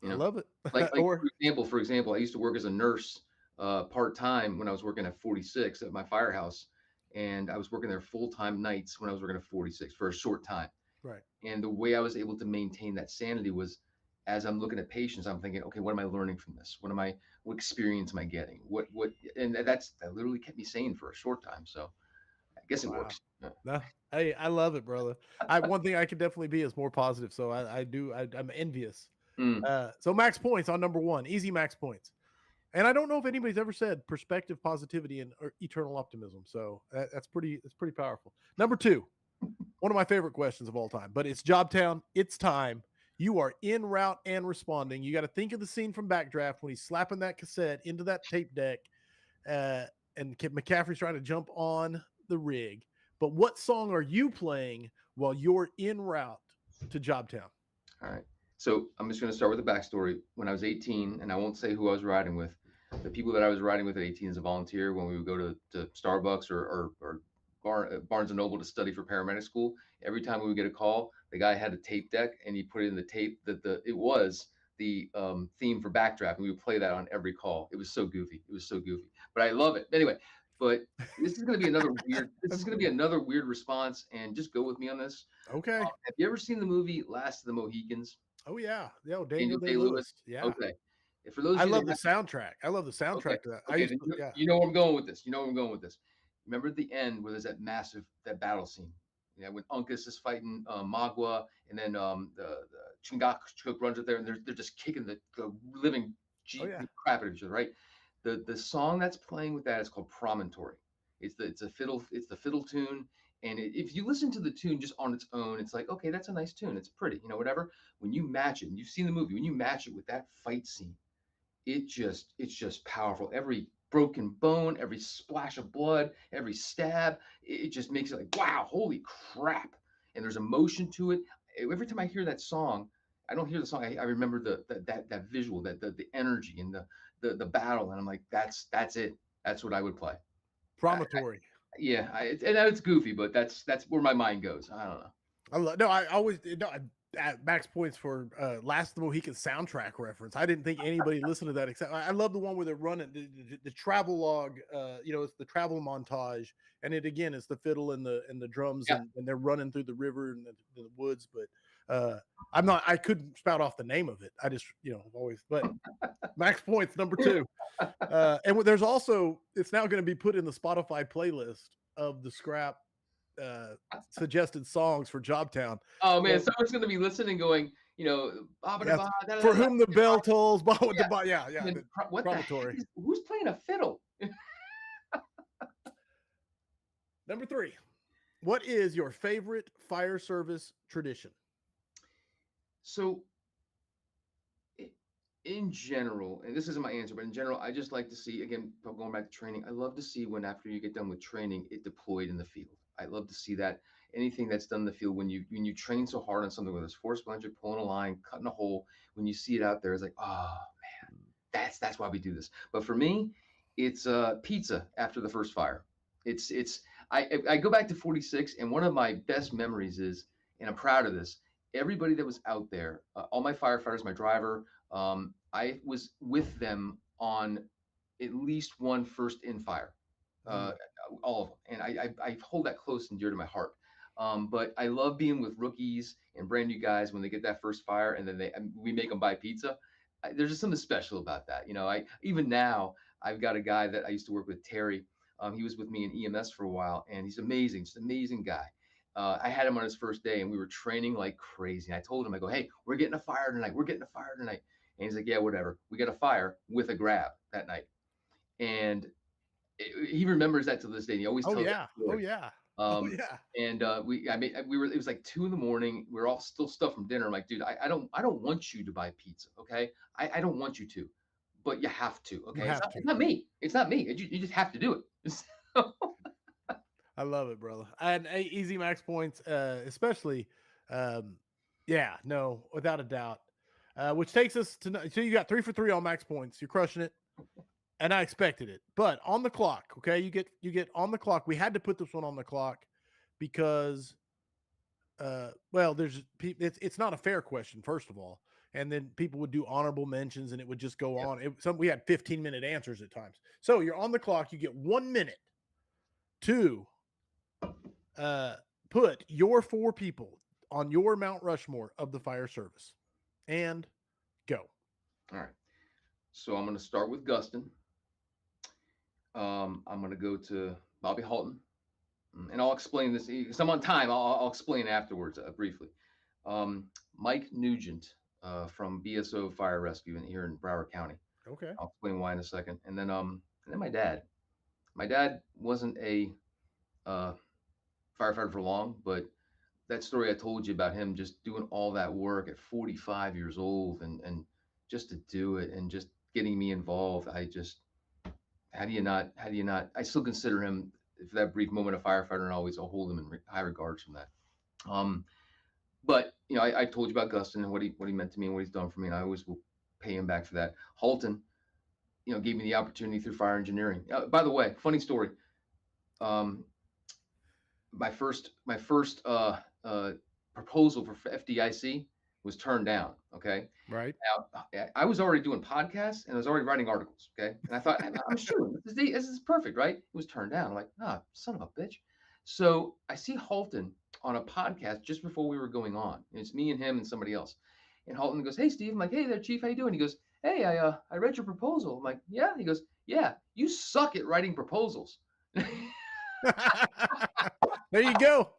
I love it. Like for example, I used to work as a nurse part-time when I was working at 46 at my firehouse, and I was working there full-time nights when I was working at 46 for a short time. Right. And the way I was able to maintain that sanity was, as I'm looking at patients, I'm thinking, okay, what am I learning from this? What experience am I getting? And that literally kept me sane for a short time. So I guess it works. Yeah. No, hey, I love it, brother. One thing I could definitely be is more positive. So I'm envious. So max points on number 1, easy max points. And I don't know if anybody's ever said perspective, positivity, and eternal optimism. So that's pretty powerful. Number 2, one of my favorite questions of all time, but it's Jobtown. It's time. You are en route and responding. You got to think of the scene from Backdraft when he's slapping that cassette into that tape deck, and McCaffrey's trying to jump on the rig. But what song are you playing while you're en route to Jobtown? All right. So I'm just going to start with the backstory. When I was 18, and I won't say who I was riding with, the people that I was riding with at 18 as a volunteer, when we would go to Starbucks or Barnes and Noble to study for paramedic school, every time we would get a call, the guy had a tape deck and he put it in the tape that it was the theme for Backdraft, and we would play that on every call. It was so goofy. But I love it. Anyway, but this is going to be another weird. This is going to be another weird response, and just go with me on this. Okay. Have you ever seen the movie Last of the Mohicans? Oh yeah. Yo, Daniel Daniel Day Day-Lewis. Lewis. Yeah. Okay. And for those I of you love that the have, soundtrack. I love the okay, soundtrack to that. I okay, used then to, yeah. you know where I'm going with this. You know where I'm going with this. Remember at the end where there's that battle scene. Yeah, when Uncas is fighting Magua, and then the Chingachgook runs up there, and they're just kicking the living Oh yeah. crap out of each other, right? The song that's playing with that is called Promontory. It's the fiddle tune, and if you listen to the tune just on its own, it's like, okay, that's a nice tune, it's pretty, whatever. When you match it, and you've seen the movie, when you match it with that fight scene, it's just powerful. Every broken bone, every splash of blood, every stab, it just makes it like, wow, holy crap. And there's emotion to it. Every time I hear that song, I don't hear the song. I remember that visual, the energy and the battle, and I'm like, that's it. That's what I would play. Promontory. Yeah, and it's goofy, but that's where my mind goes. I don't know. I always no. Max points for Last of the Mohican soundtrack reference. I didn't think anybody listened to that except I love the one where they're running the travel log. It's the travel montage, and it again is the fiddle and the drums, Yeah. and they're running through the river and the woods. But I couldn't spout off the name of it. I just always. But Max points number 2, and there's also it's now going to be put in the Spotify playlist of the scrap suggested songs for Jobtown. Oh man, someone's gonna be listening, going, For whom the bell tolls, yeah. What the heck who's playing a fiddle? Number 3, what is your favorite fire service tradition? So, in general, and this isn't my answer, but in general, I just like to see, again, going back to training, I love to see when after you get done with training, it deployed in the field. I love to see that. Anything that's done in the field, when you train so hard on something, whether it's forcible entry, pulling a line, cutting a hole, when you see it out there, it's like, oh man, that's why we do this. But for me, it's pizza after the first fire. I go back to 46, and one of my best memories is, and I'm proud of this, everybody that was out there, all my firefighters, my driver, I was with them on at least one first in fire, all of them, and I hold that close and dear to my heart. But I love being with rookies and brand new guys when they get that first fire, and then we make them buy pizza. There's just something special about that. I even now I've got a guy that I used to work with, Terry. He was with me in EMS for a while, and he's amazing, just an amazing guy. I had him on his first day, and we were training like crazy. And I told him, I go, hey, we're getting a fire tonight. We're getting a fire tonight. And he's like, yeah, whatever. We got a fire with a grab that night. And he remembers that to this day. He always tells that story. And it was like 2 a.m. We were all still stuffed from dinner. I'm like, dude, I don't want you to buy pizza. Okay. I don't want you to, but you have to. Okay. It's not me. It's not me. You just have to do it. I love it, brother. And easy Max points, especially, without a doubt. Which takes us to, so you got 3 for 3 on Max points. You're crushing it, and I expected it. But on the clock, okay, you get on the clock. We had to put this one on the clock because, it's not a fair question, first of all, and then people would do honorable mentions, and it would just go on. We had 15-minute answers at times. So you're on the clock. You get 1 minute to put your 4 people on your Mount Rushmore of the fire service, and go. All right. So I'm going to start with Gustin. I'm going to go to Bobby Halton, and I'll explain this because I'm on time. I'll explain afterwards briefly. Mike Nugent from BSO Fire Rescue here in Broward County. Okay. I'll explain why in a second. And then my dad. My dad wasn't a firefighter for long, but that story I told you about him just doing all that work at 45 years old and just to do it and just getting me involved. How do you not, I still consider him for that brief moment a firefighter, and I'll hold him in high regards from that. But I told you about Gustin and what he meant to me and what he's done for me, and I always will pay him back for that. Halton, gave me the opportunity through fire engineering. By the way, funny story. My first proposal for FDIC was turned down. Okay. Right. Now, I was already doing podcasts and I was already writing articles. Okay. And I thought, I'm sure this is perfect, right? It was turned down. I'm like, ah, son of a bitch. So I see Halton on a podcast just before we were going on. And it's me and him and somebody else. And Halton goes, "Hey, Steve." I'm like, "Hey there, Chief. How you doing?" He goes, "Hey, I read your proposal." I'm like, "Yeah." He goes, "Yeah, you suck at writing proposals." There you go.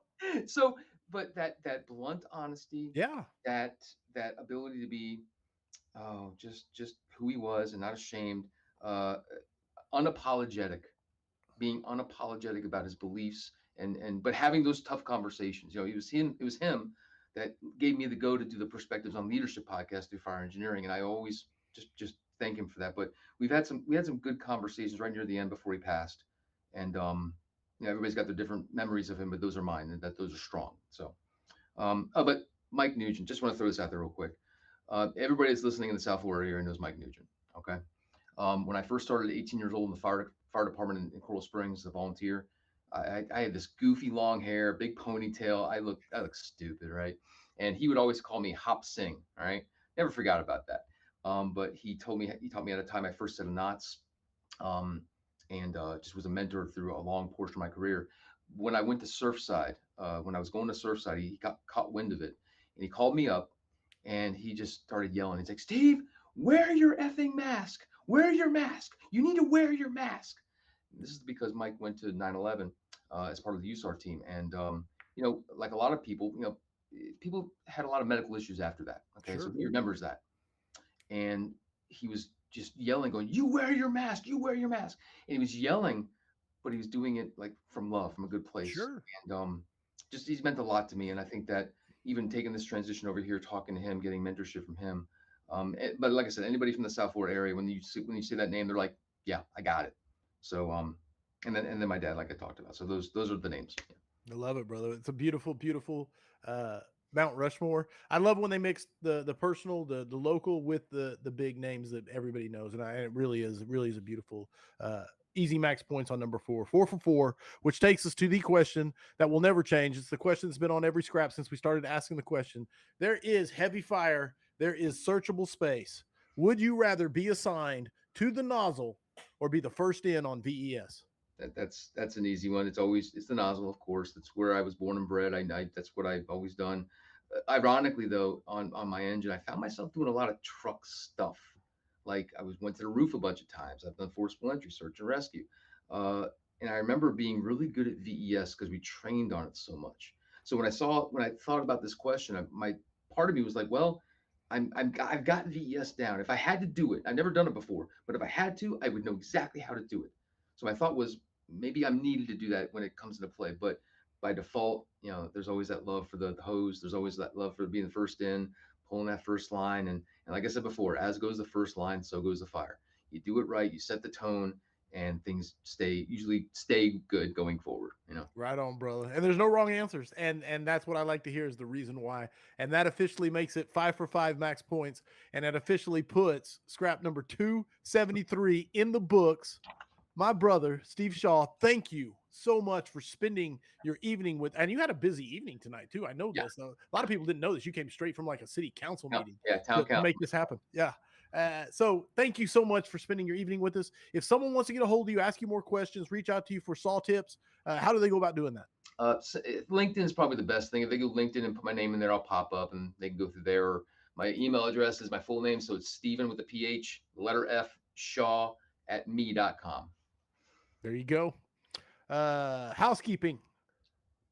So, but that blunt honesty, Yeah. that ability to be, oh, just who he was and not ashamed, uh, unapologetic, being unapologetic about his beliefs, and but having those tough conversations. You know, it was him that gave me the go to do the Perspectives on Leadership podcast through Fire Engineering, and I always just thank him for that. But we had some good conversations right near the end before he passed, and everybody's got their different memories of him, but those are mine, and those are strong. So, but Mike Nugent, just want to throw this out there real quick. Everybody that's listening in the South Florida area knows Mike Nugent. Okay. When I first started at 18 years old in the fire department in Coral Springs as a volunteer, I had this goofy long hair, big ponytail. I looked stupid, right? And he would always call me Hop Sing. All right. Never forgot about that. But he taught me how to tie my first set of knots. Um, and just was a mentor through a long portion of my career. When I went to Surfside, when I was going to Surfside, he got caught wind of it, and he called me up, and he just started yelling. He's like, "Steve, wear your effing mask. Wear your mask. You need to wear your mask." This is because Mike went to 9/11 as part of the USAR team, and like a lot of people, people had a lot of medical issues after that. Okay, so Sure. he remembers that, and he was just yelling, going, "You wear your mask. You wear your mask." And he was yelling, but he was doing it like from love, from a good place, Sure. and just he's meant a lot to me, and I think that even taking this transition over here, talking to him, getting mentorship from him. But like I said, anybody from the South Florida area, when you see that name, they're like, "Yeah, I got it." So and then my dad, like I talked about. So those are the names. I love it, brother. It's a beautiful, beautiful uh, Mount Rushmore. I love when they mix the personal, the local with the big names that everybody knows, and it really is a beautiful. Easy max points on number 4 for 4, which takes us to the question that will never change. It's the question that's been on every scrap since we started asking the question. There is heavy fire. There is searchable space. Would you rather be assigned to the nozzle or be the first in on VES? That's an easy one. It's the nozzle, of course. That's where I was born and bred. I that's what I've always done. Ironically, though, on my engine, I found myself doing a lot of truck stuff. Like went to the roof a bunch of times. I've done forcible entry, search and rescue, uh, and I remember being really good at VES because we trained on it so much. So when I thought about this question, my part of me was like, well, I've got VES down. If I had to do it, I've never done it before, but if I had to, I would know exactly how to do it. So my thought was maybe I'm needed to do that when it comes into play. But by default, there's always that love for the hose. There's always that love for being the first in, pulling that first line. And like I said before, as goes the first line, so goes the fire. You do it right, you set the tone, and things usually stay good going forward. Right on, brother. And there's no wrong answers. And that's what I like to hear is the reason why. And that officially makes it 5 for 5 max points. And that officially puts scrap number 273 in the books. My brother, Steve Shaw, thank you so much for spending your evening with, and you had a busy evening tonight too. I know Yeah. this. A lot of people didn't know this. You came straight from like a city council meeting Town to council. make this happen. Yeah. So thank you so much for spending your evening with us. If someone wants to get a hold of you, ask you more questions, reach out to you for saw tips, how do they go about doing that? LinkedIn is probably the best thing. If they go LinkedIn and put my name in there, I'll pop up and they can go through there. My email address is my full name. So it's Stephen with a PH, letter F, Shaw at me.com. There you go. Housekeeping.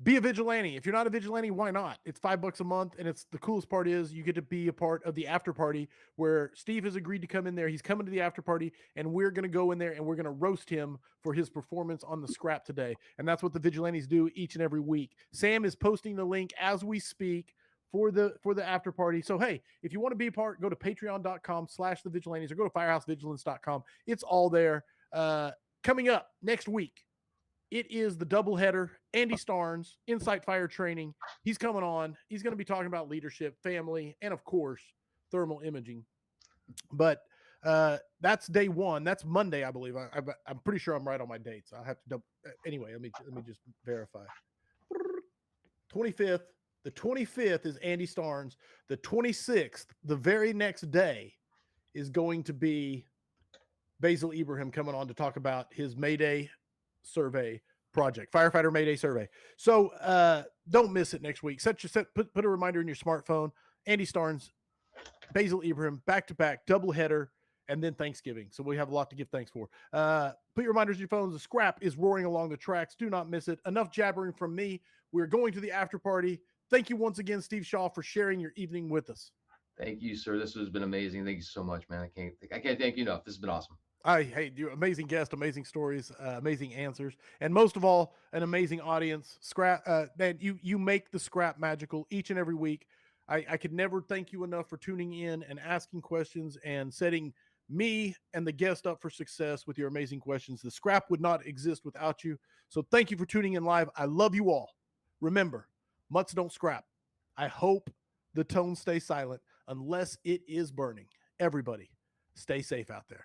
Be a vigilante. If you're not a vigilante, why not? It's $5 a month, and it's the coolest part is you get to be a part of the after party where Steve has agreed to come in there. He's coming to the after party, and we're going to go in there and we're going to roast him for his performance on the scrap today. And that's what the vigilantes do each and every week. Sam is posting the link as we speak for the after party. So hey, if you want to be a part, go to patreon.com/thevigilantes or go to firehousevigilance.com. It's all there. Coming up next week, it is the doubleheader. Andy Starnes, Insight Fire Training. He's coming on. He's going to be talking about leadership, family, and of course, thermal imaging. But that's day one. That's Monday, I believe. I'm pretty sure I'm right on my dates. I'll have to double. Anyway, let me just verify. 25th The 25th is Andy Starnes. The 26th, the very next day, is going to be Basil Ibrahim coming on to talk about his Mayday survey project, firefighter Mayday survey. So don't miss it next week. Put a reminder in your smartphone. Andy Starnes, Basil Ibrahim, back-to-back, doubleheader, and then Thanksgiving. So we have a lot to give thanks for. Put your reminders in your phones. The scrap is roaring along the tracks. Do not miss it. Enough jabbering from me. We're going to the after party. Thank you once again, Steve Shaw, for sharing your evening with us. Thank you, sir. This has been amazing. Thank you so much, man. I can't thank you enough. This has been awesome. Hey, you amazing guest, amazing stories, amazing answers, and most of all, an amazing audience. Scrap, man, you make the scrap magical each and every week. I could never thank you enough for tuning in and asking questions and setting me and the guest up for success with your amazing questions. The scrap would not exist without you. So thank you for tuning in live. I love you all. Remember, mutts don't scrap. I hope the tone stays silent unless it is burning. Everybody, stay safe out there.